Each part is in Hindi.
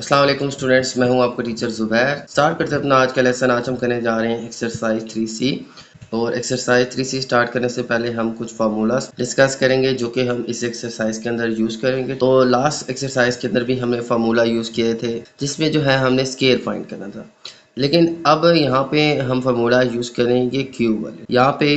अस्सलाम वालेकुम स्टूडेंट्स, मैं हूं आपका टीचर ज़ुबैर। स्टार्ट करते हैं अपना आज का लेसन। आज हम करने जा रहे हैं एक्सरसाइज 3C। और एक्सरसाइज 3C स्टार्ट करने से पहले हम कुछ फार्मूलाज डिस्कस करेंगे जो कि हम इस एक्सरसाइज के अंदर यूज़ करेंगे। तो लास्ट एक्सरसाइज के अंदर भी हमने फार्मूला यूज़ किए थे जिसमें जो है हमने स्केयर फाइंड करना था, लेकिन अब यहाँ पे हम फार्मूला यूज़ करेंगे क्यूब वाले। यहाँ पे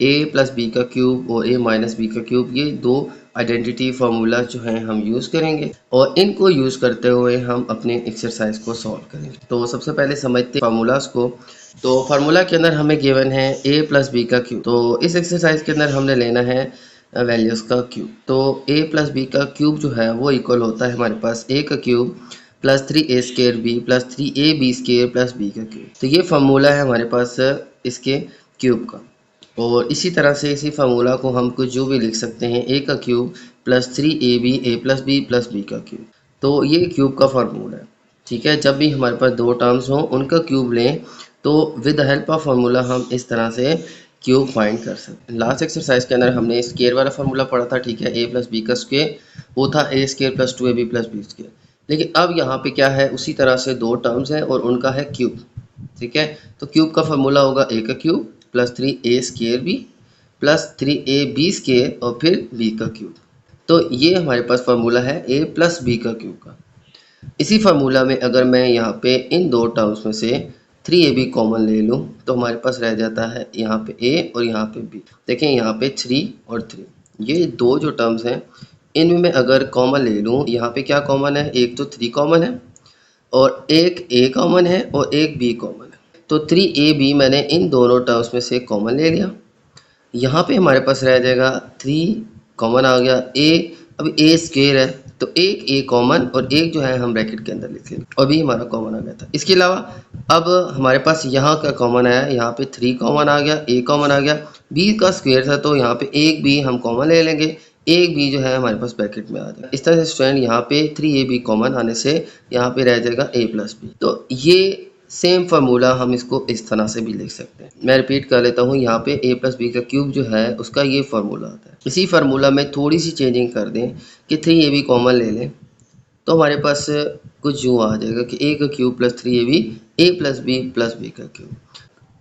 a प्लस बी का क्यूब और a माइनस बी का क्यूब, ये दो आइडेंटिटी फार्मूला जो हैं हम यूज़ करेंगे और इनको यूज़ करते हुए हम अपने एक्सरसाइज को सॉल्व करेंगे। तो सबसे पहले समझते हैं फार्मूलाज को। तो फार्मूला के अंदर हमें गिवन है a प्लस बी का क्यूब। तो इस एक्सरसाइज के अंदर हमने लेना है वैल्यूज़ का क्यूब। तो a प्लस बी का क्यूब जो है वो इक्वल होता है हमारे पास a का cube plus 3a square b plus 3ab square plus b का क्यूब। तो ये फार्मूला है हमारे पास इसके क्यूब का। और इसी तरह से इसी फार्मूला को हम कुछ जो भी लिख सकते हैं, a का cube plus 3ab a plus b का क्यूब। तो ये क्यूब का फार्मूला है, ठीक है। जब भी हमारे पास दो टर्म्स हों उनका क्यूब लें तो with the help of formula हम इस तरह से क्यूब फाइंड कर सकते हैं। लास्ट एक्सरसाइज के अंदर हमने स्केयर वाला फार्मूला पढ़ा था, ठीक है। a प्लस बी का स्क्वेयर, वो था a square plus 2ab plus b square. लेकिन अब यहाँ पे क्या है, उसी तरह से दो टर्म्स हैं और उनका है क्यूब, ठीक है। तो क्यूब का फार्मूला होगा a का cube plus 3a square b plus 3ab square और फिर b का क्यूब। तो ये हमारे पास फार्मूला है a प्लस बी का क्यूब का। इसी फार्मूला में अगर मैं यहाँ पे इन दो टर्म्स में से 3ab कॉमन ले लूँ तो हमारे पास रह जाता है यहाँ पे a और यहाँ पे b। देखें यहाँ पे 3 और 3, ये दो जो टर्म्स हैं इनमें मैं अगर कॉमन ले लूँ, यहाँ पे क्या कॉमन है, एक तो 3 कॉमन है और एक a कॉमन है और एक b कॉमन है। तो 3ab मैंने इन दोनों टर्म्स में से कॉमन ले लिया। यहाँ पे हमारे पास रह जाएगा 3 कॉमन आ गया, a अब a स्क्वेयर है तो एक a कॉमन और एक जो है हम ब्रैकेट के अंदर लिख लेंगे और b हमारा कॉमन आ गया था। इसके अलावा अब हमारे पास यहाँ का कॉमन आया, यहाँ पे 3 कॉमन आ गया, a कॉमन आ गया, b का स्क्वेयर था तो यहाँ पे एक b हम कॉमन ले लेंगे, एक b जो है हमारे पास ब्रैकेट में आ जाएगा। इस तरह से स्टूडेंट यहाँ पे 3ab कॉमन आने से यहाँ पे रह जाएगा a प्लस बी। तो ये सेम फार्मूला हम इसको इस तरह से भी लिख सकते हैं। मैं रिपीट कर लेता हूँ, यहाँ पे a प्लस बी का क्यूब जो है उसका ये फार्मूला आता है। इसी फार्मूला में थोड़ी सी चेंजिंग कर दें कि 3ab कॉमन ले लें तो हमारे पास कुछ यूँ आ जाएगा कि a का cube plus 3ab a plus b का क्यूब।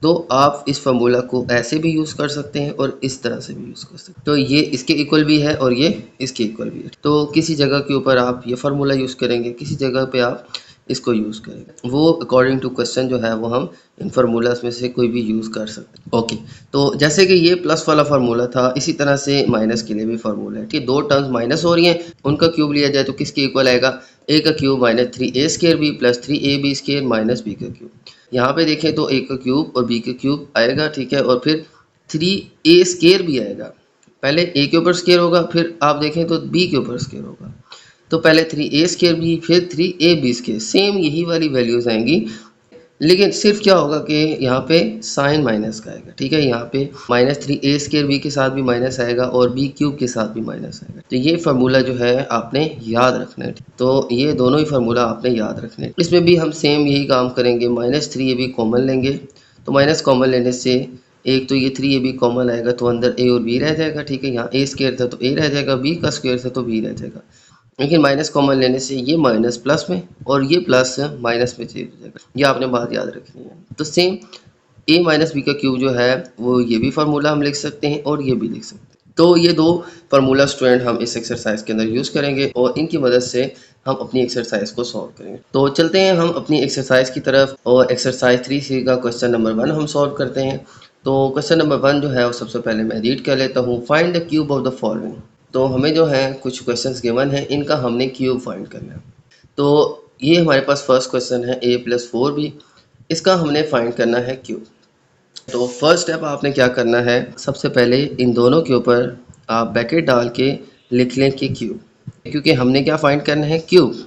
तो आप इस फार्मूला को ऐसे भी यूज़ कर सकते हैं और इस तरह से भी यूज़ कर सकते हैं। तो ये इसके इक्वल भी है और ये इसके इक्वल भी है। तो किसी जगह के ऊपर आप ये फार्मूला यूज़ करेंगे, किसी जगह पे आप इसको यूज़ करेंगे, वो अकॉर्डिंग टू क्वेश्चन जो है वो हम इन फार्मूलाज में से कोई भी यूज़ कर सकते हैं। ओके, तो जैसे कि ये प्लस वाला फार्मूला था, इसी तरह से माइनस के लिए भी फार्मूला है कि दो टर्म्स माइनस हो रही हैं, उनका क्यूब लिया जाए तो किसके इक्वल आएगा, a का cube minus 3a square b plus 3ab square minus b का क्यूब। यहाँ पे देखें तो a का क्यूब और b का क्यूब आएगा, ठीक है, और फिर 3a स्केयर भी आएगा। पहले a के ऊपर स्केयर होगा, फिर आप देखें तो b के ऊपर स्केयर होगा। तो पहले 3a स्केयर भी फिर 3ab स्केयर, सेम यही वाली वैल्यूज़ आएंगी, लेकिन सिर्फ क्या होगा कि यहाँ पे साइन माइनस का आएगा, ठीक है। यहाँ पे माइनस 3a स्केयर बी के साथ भी माइनस आएगा और b क्यूब के साथ भी माइनस आएगा। तो ये फार्मूला जो है आपने याद रखना है। तो ये दोनों ही फार्मूला आपने याद रखने हैं। इसमें भी हम सेम यही काम करेंगे, माइनस 3ab कॉमन लेंगे। तो माइनस कॉमन लेने से एक तो ये 3ab कॉमन आएगा तो अंदर a और b रह जाएगा, ठीक है। यहाँ a स्केयर था तो a रह जाएगा, b का स्क्वेयर था तो b रह जाएगा। लेकिन माइनस कॉमन लेने से ये माइनस प्लस में और ये प्लस माइनस में चेंज हो जाएगा, ये आपने बात याद रखनी है। तो सेम a माइनस बी का क्यूब जो है वो ये भी फार्मूला हम लिख सकते हैं और ये भी लिख सकते हैं। तो ये दो फार्मूला स्टूडेंट हम इस एक्सरसाइज के अंदर यूज़ करेंगे और इनकी मदद से हम अपनी एक्सरसाइज को सॉल्व करेंगे। तो चलते हैं हम अपनी एक्सरसाइज की तरफ और एक्सरसाइज 3C का क्वेश्चन नंबर 1 हम सॉल्व करते हैं। तो क्वेश्चन नंबर 1 जो है वो सबसे पहले मैं रीड कर लेता हूँ। Find the cube of the following. तो हमें जो है कुछ क्वेश्चंस गिवन है, इनका हमने क्यूब फाइंड करना है। तो ये हमारे पास फर्स्ट क्वेश्चन है a प्लस 4b, इसका हमने फाइंड करना है क्यूब। तो फर्स्ट स्टेप आपने क्या करना है, सबसे पहले इन दोनों के ऊपर आप ब्रैकेट डाल के लिख लें कि क्यूब, क्योंकि हमने क्या फाइंड करना है, क्यूब।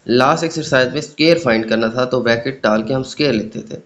लास्ट एक्सरसाइज में स्क्वायर फाइंड करना था तो ब्रैकेट डाल के हम स्क्वायर लिखते थे।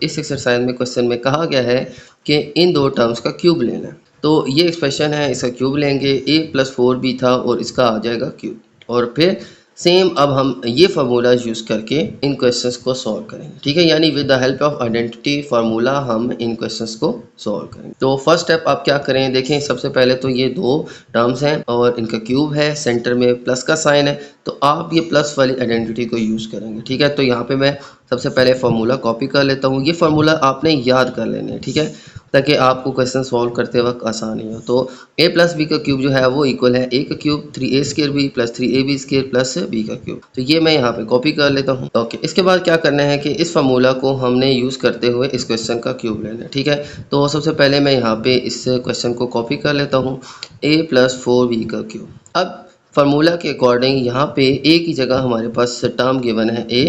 इस एक्सरसाइज में क्वेश्चन में कहा गया है कि इन दो टर्म्स का क्यूब लेना है। तो ये एक्सप्रेशन है, इसका क्यूब लेंगे, a प्लस 4b था और इसका आ जाएगा क्यूब। और फिर सेम अब हम ये फार्मूला यूज़ करके इन क्वेश्चंस को सॉल्व करेंगे, ठीक है। यानी with the help of identity formula हम इन क्वेश्चंस को सॉल्व करेंगे। तो फर्स्ट स्टेप आप क्या करें, देखें सबसे पहले तो ये दो टर्म्स हैं और इनका क्यूब है, सेंटर में प्लस का साइन है, तो आप ये प्लस वाली आइडेंटिटी को यूज़ करेंगे, ठीक है। तो यहाँ पे मैं सबसे पहले फार्मूला कॉपी कर लेता हूँ। ये फार्मूला आपने याद कर लेने हैं, ठीक है, ताकि आपको क्वेश्चन सॉल्व करते वक्त आसानी हो। तो a प्लस बी का क्यूब जो है वो इक्वल है a का cube 3a square b plus 3ab square plus b का क्यूब। तो ये मैं यहाँ पे कॉपी कर लेता हूँ। ओके, इसके बाद क्या करना है कि इस फार्मूला को हमने यूज़ करते हुए इस क्वेश्चन का क्यूब लेना है, ठीक है। तो सबसे पहले मैं यहाँ पे इस क्वेश्चन को कॉपी कर लेता हूँ, a प्लस 4b का क्यूब। अब फार्मूला के अकॉर्डिंग यहाँ पे a की जगह हमारे पास टर्म गिवन है a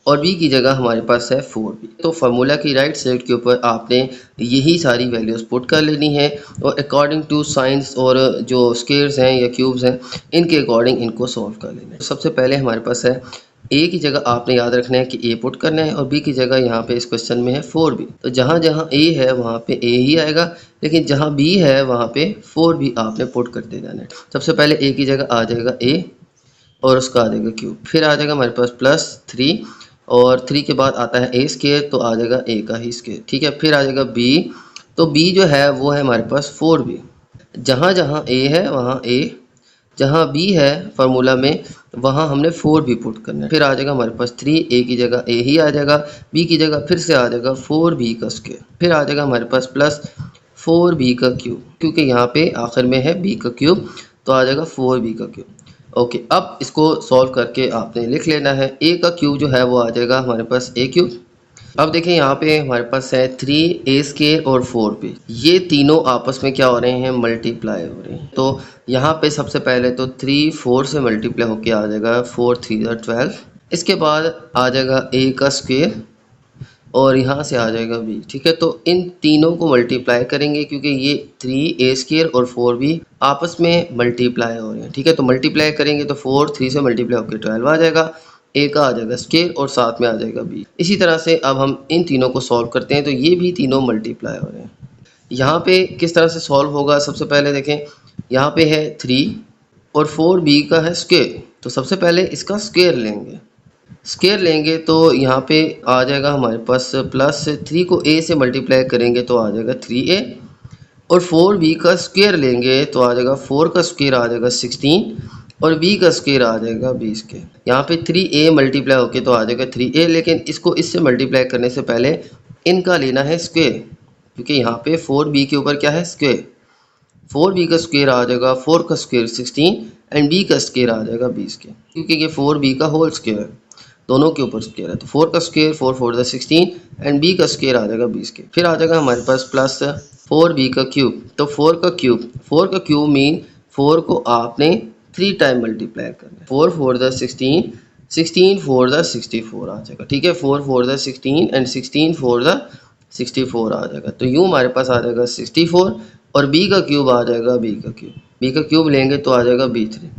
और b की जगह हमारे पास है 4b। तो फार्मूला की राइट साइड के ऊपर आपने यही सारी वैल्यूज़ पुट कर लेनी है और अकॉर्डिंग टू साइंस और जो स्क्वायर्स हैं या क्यूब्स हैं इनके अकॉर्डिंग इनको सॉल्व कर लेना है। सबसे पहले हमारे पास है a की जगह आपने याद रखना है कि a पुट करना है और b की जगह यहाँ पे इस क्वेश्चन में है 4b। तो जहाँ जहाँ a है वहाँ पे a ही आएगा, लेकिन जहाँ b है वहाँ पे 4b आपने पुट करते जाना है। सबसे पहले a की जगह आ जाएगा a और उसका आ जाएगा क्यूब, फिर आ जाएगा हमारे पास प्लस 3 और 3 के बाद आता है a स्क्वायर, तो आ जाएगा a का ही स्क्वायर, ठीक है। फिर आ जाएगा b, तो b जो है वो है हमारे पास 4b। जहाँ जहाँ a है वहाँ a, जहाँ b है फार्मूला में वहाँ हमने 4b पुट करना है। फिर आ जाएगा हमारे पास 3, a की जगह a ही आ जाएगा, b की जगह फिर से आ जाएगा 4b का स्क्वायर, फिर आ जाएगा हमारे पास प्लस 4b का क्यूब, क्योंकि यहाँ पे आखिर में है b का क्यूब, तो आ जाएगा 4b का क्यूब। ओके, अब इसको सॉल्व करके आपने लिख लेना है। a का क्यूब जो है वो आ जाएगा हमारे पास a क्यूब। अब देखें यहाँ पे हमारे पास है 3a स्क्वायर और 4b, ये तीनों आपस में क्या हो रहे हैं, मल्टीप्लाई हो रहे हैं। तो यहाँ पे सबसे पहले तो 3 4 से मल्टीप्लाई होके आ जाएगा 4 3 12। इसके बाद आ जाएगा a का स्क्वायर और यहाँ से आ जाएगा b, ठीक है। तो इन तीनों को मल्टीप्लाई करेंगे क्योंकि ये 3a स्क्वायर और 4b आपस में मल्टीप्लाई हो रहे हैं, ठीक है। तो मल्टीप्लाई करेंगे तो 4 3 से मल्टीप्लाई होकर 12 आ जाएगा, a का आ जाएगा स्क्वायर और साथ में आ जाएगा b। इसी तरह से अब हम इन तीनों को सॉल्व करते हैं, तो ये भी तीनों मल्टीप्लाई हो रहे हैं। यहाँ पे किस तरह से सॉल्व होगा, सबसे पहले देखें यहाँ पे है 3 और 4b का है स्क्वायर, तो सबसे पहले इसका स्क्वायर लेंगे। स्क्वायर लेंगे तो यहाँ पे आ जाएगा हमारे पास प्लस 3 को a से मल्टीप्लाई करेंगे तो आ जाएगा 3a और 4b का स्क्वायर लेंगे तो आ जाएगा 4 का स्क्वायर आ जाएगा 16 और b का स्क्वायर आ जाएगा 20 के। यहाँ पे 3a मल्टीप्लाई होके तो आ जाएगा 3a, लेकिन इसको इससे मल्टीप्लाई करने से पहले इनका लेना है स्क्वायर, क्योंकि यहाँ पे 4b के ऊपर क्या है स्क्वायर, 4b का स्क्वायर आ जाएगा 4 का स्क्वायर 16 एंड b का स्क्वायर आ जाएगा 20 के, क्योंकि ये 4b का होल स्क्वायर है, दोनों के ऊपर स्क्वायर है। तो 4 का स्क्वायर 4 4 16 एंड b का स्क्वायर आ जाएगा 20 के। फिर आ जाएगा हमारे पास प्लस 4b का क्यूब, तो 4 का क्यूब मीन 4 को आपने 3 टाइम मल्टीप्लाई करना है। 4 4 16 16 4 64 आ जाएगा, ठीक है। 4 4 16 एंड 16 4 64 आ जाएगा, तो यूँ हमारे पास आ जाएगा 64 और b का क्यूब आ जाएगा b का क्यूब लेंगे तो आ जाएगा b3।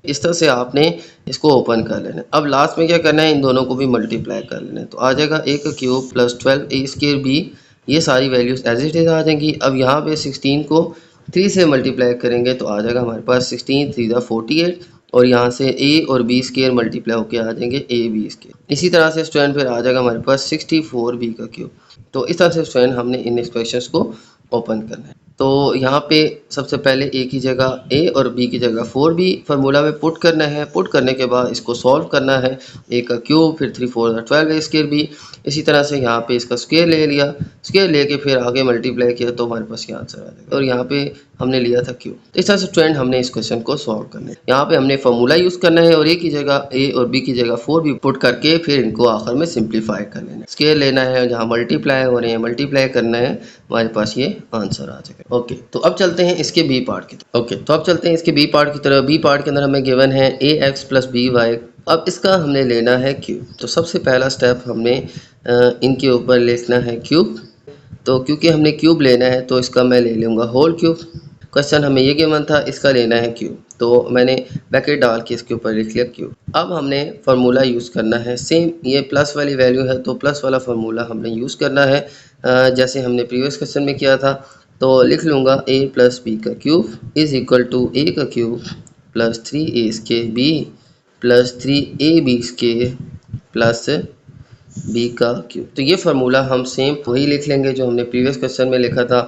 इस तरह से आपने इसको ओपन कर लेना है। अब लास्ट में क्या करना है, इन दोनों को भी मल्टीप्लाई कर लेना है, तो आ जाएगा a का cube plus 12a square b, ये सारी वैल्यूज एज इट इज आ जाएंगी। अब यहाँ पे 16 को 3 से मल्टीप्लाई करेंगे तो आ जाएगा हमारे पास 16 3 48 और यहाँ से a और b स्क्वायर मल्टीप्लाई होके आ जाएंगे a b स्क्वायर। इसी तरह से स्टूडेंट फिर आ जाएगा हमारे पास 64b का क्यूब। तो इस तरह से स्टूडेंट हमने इन एक्सप्रेशंस को ओपन करना है। तो यहाँ पे सबसे पहले a की जगह a और b की जगह 4b फार्मूला में पुट करना है। पुट करने के बाद इसको सॉल्व करना है, a का क्यूब फिर 3 4 12 a स्क्वायर b। इसी तरह से यहाँ पे इसका स्क्वायर ले लिया, स्क्वायर लेके फिर आगे मल्टीप्लाई किया तो हमारे पास ये आंसर आ जाएगा, और यहाँ पे हमने लिया था क्यूब। तो इस तरह से स्टूडेंट हमने इस क्वेश्चन को सॉल्व करना है। यहाँ पे हमने फार्मूला यूज़ करना है और a की जगह a और b की जगह 4b पुट करके फिर इनको आखिर में सिंप्लीफाई कर लेना है। स्क्वायर लेना है, जहाँ मल्टीप्लाई हो रहे हैं मल्टीप्लाई करना है, हमारे पास ये आंसर आ जाएगा। ओके, तो अब चलते हैं इसके बी पार्ट की तरफ। ओके, तो अब चलते हैं इसके बी पार्ट की तरफ। बी पार्ट के अंदर हमें गिवन है ax प्लस बी वाई। अब इसका हमने लेना है क्यूब। तो सबसे पहला स्टेप हमने इनके ऊपर लिखना है क्यूब। तो क्योंकि हमने क्यूब लेना है तो इसका मैं ले लूँगा होल क्यूब। क्वेश्चन हमें ये गिवन था, इसका लेना है क्यूब, तो मैंने ब्रैकेट डाल के इसके ऊपर लिख लिया क्यूब। अब हमने फार्मूला यूज़ करना है सेम, ये प्लस वाली वैल्यू है तो प्लस वाला फार्मूला हमने यूज़ करना है जैसे हमने प्रीवियस क्वेश्चन में किया था। तो लिख लूँगा a प्लस बी का cube is equal to a का cube plus 3a square b plus 3ab square plus b का क्यूब। तो ये फार्मूला हम सेम वही लिख लेंगे जो हमने प्रीवियस क्वेश्चन में लिखा था,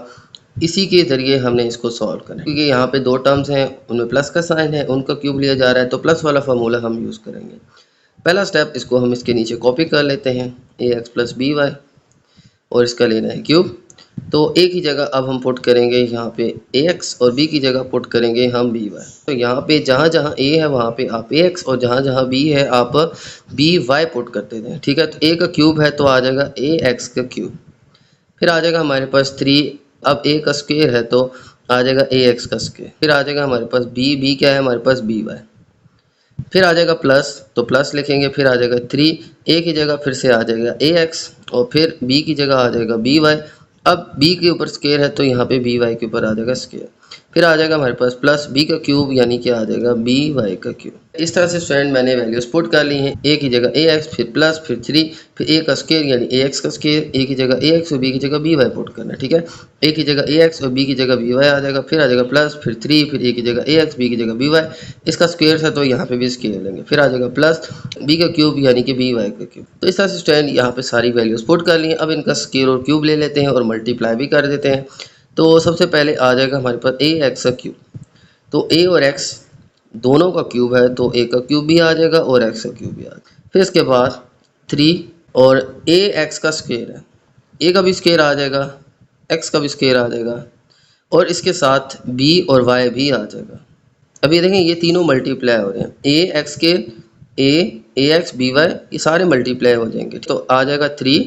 इसी के ज़रिए हमने इसको सॉल्व करना है। क्योंकि यहाँ पे दो टर्म्स हैं, उनमें प्लस का साइन है, उनका क्यूब लिया जा रहा है, तो प्लस वाला फार्मूला हम यूज़ करेंगे। पहला स्टेप, इसको हम इसके नीचे कॉपी कर लेते हैं, ax प्लस बी वाई, और इसका लेना है क्यूब। तो a की जगह अब हम पुट करेंगे यहाँ पे ax और b की जगह पुट करेंगे हम by। तो यहाँ पे जहाँ जहाँ a है वहाँ पे आप ax और जहाँ जहाँ b है आप by पुट करते थे, ठीक है। तो a का क्यूब है तो आ जाएगा ax का क्यूब, फिर आ जाएगा हमारे पास 3, अब a का स्क्वायर है तो आ जाएगा ax का स्क्वायर, फिर आ जाएगा हमारे पास b क्या है हमारे पास by, फिर आ जाएगा प्लस, तो प्लस लिखेंगे, फिर आ जाएगा 3, a की जगह फिर से आ जाएगा ax और फिर b की जगह आ जाएगा by। अब b के ऊपर स्क्वायर है तो यहाँ पे by के ऊपर आ जाएगा स्क्वायर, फिर आ जाएगा हमारे पास प्लस b का क्यूब यानी कि आ जाएगा by का क्यूब। इस तरह से स्टूडेंट मैंने वैल्यूज पुट कर ली हैं, a की जगह ax, फिर प्लस, फिर 3, फिर a का स्क्वायर यानी ax का स्क्वायर, a की जगह ax और b की जगह by पुट करना है, ठीक है। a की जगह ax और b की जगह by आ जाएगा, फिर आ जाएगा प्लस, फिर 3, फिर a की जगह ax, b की जगह by, इसका स्क्वायर था तो यहाँ पे भी स्क्वायर लेंगे, फिर आ जाएगा प्लस b का क्यूब यानी कि by का क्यूब। तो इस तरह से स्टूडेंट यहाँ पे सारी वैल्यूज पुट कर ली हैं। अब इनका स्क्वायर और क्यूब ले लेते हैं और मल्टीप्लाई भी कर देते हैं। तो सबसे पहले आ जाएगा हमारे पास ax का क्यूब, तो a और x दोनों का क्यूब है तो a का क्यूब भी आ जाएगा और x का क्यूब भी आ जाएगा। फिर इसके बाद 3 और ax का स्क्वायर है, a का भी स्क्वायर आ जाएगा, x का भी स्क्वायर आ जाएगा और इसके साथ b और y भी आ जाएगा। अब ये देखें ये तीनों मल्टीप्लाई हो रहे हैं, a x के ax by ये सारे मल्टीप्लाई हो जाएंगे तो आ जाएगा 3,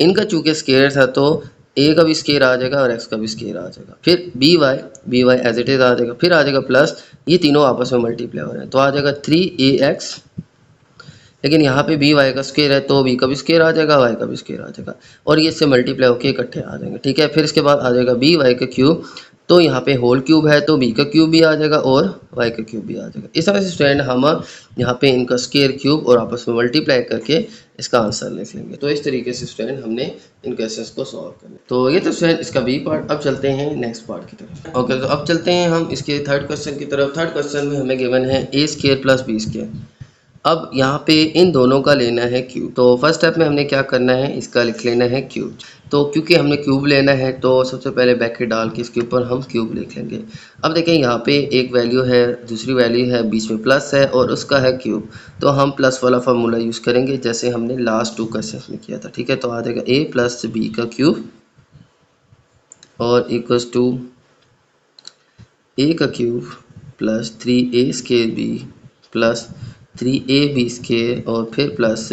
इनका चूँकि स्क्वायर था तो a का भी स्क्वायर आ जाएगा और x का भी स्क्वायर आ जाएगा, फिर by एज इट इज आ जाएगा, फिर आ जाएगा प्लस, ये तीनों आपस में मल्टीप्लाई हो रहे हैं तो आ जाएगा 3ax, लेकिन यहाँ पे by का स्क्वायर है तो b का भी स्क्वायर आ जाएगा, y का भी स्क्वायर आ जाएगा और ये इससे मल्टीप्लाई होकर इकट्ठे आ जाएंगे, ठीक है। फिर इसके बाद आ जाएगा by का क्यूब, तो यहाँ पे होल क्यूब है तो b का क्यूब भी आ जाएगा और y का क्यूब भी आ जाएगा। इस तरह से स्टूडेंट हम यहाँ पे इनका स्क्वायर क्यूब और आपस में मल्टीप्लाई करके इसका आंसर लिख लेंगे। तो इस तरीके से स्टूडेंट हमने इन क्वेश्चंस को सॉल्व करना। तो ये तो स्टूडेंट इसका बी पार्ट। अब चलते हैं नेक्स्ट पार्ट की तरफ। ओके, तो अब चलते हैं हम इसके थर्ड क्वेश्चन की तरफ। थर्ड क्वेश्चन में हमें गिवन है a square plus b square. अब यहाँ पे इन दोनों का लेना है क्यूब। तो फर्स्ट स्टेप में हमने क्या करना है, इसका लिख लेना है क्यूब। तो क्योंकि हमने क्यूब लेना है तो सबसे पहले ब्रैकेट डाल के इसके ऊपर हम क्यूब लिख लेंगे। अब देखें यहाँ पे एक वैल्यू है, दूसरी वैल्यू है, बीच में प्लस है और उसका है क्यूब, तो हम प्लस वाला फार्मूला यूज़ करेंगे जैसे हमने लास्ट 2 क्वेश्चन में किया था, ठीक है। तो आ जाएगा a प्लस बी का क्यूब और इक्वल्स टू a का cube plus 3a square b plus 3ab square और फिर प्लस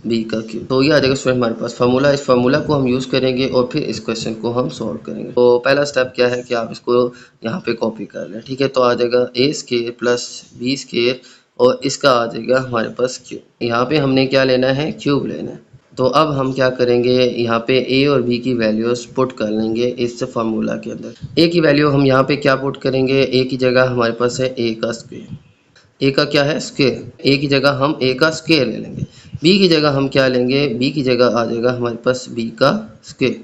b का क्यूब। तो ये आ जाएगा स्टूडेंट हमारे पास फार्मूला। इस फार्मूला को हम यूज़ करेंगे और फिर इस क्वेश्चन को हम सॉल्व करेंगे। तो पहला स्टेप क्या है कि आप इसको यहाँ पे कॉपी कर लें, ठीक है। तो आ जाएगा a square plus b square और इसका आ जाएगा हमारे पास क्यूब। यहाँ पे हमने क्या लेना है, क्यूब लेना है। तो अब हम क्या करेंगे, यहाँ पे a और b की वैल्यूज पुट कर लेंगे इस फार्मूला के अंदर। a की वैल्यू हम यहाँ पे क्या पुट करेंगे, a की जगह हमारे पास है a का स्क्वायर, a का क्या है स्क्वायर, a की जगह हम a का स्क्वायर ले लेंगे। b की जगह हम क्या लेंगे, b की जगह आ जाएगा हमारे पास b का स्क्वायर।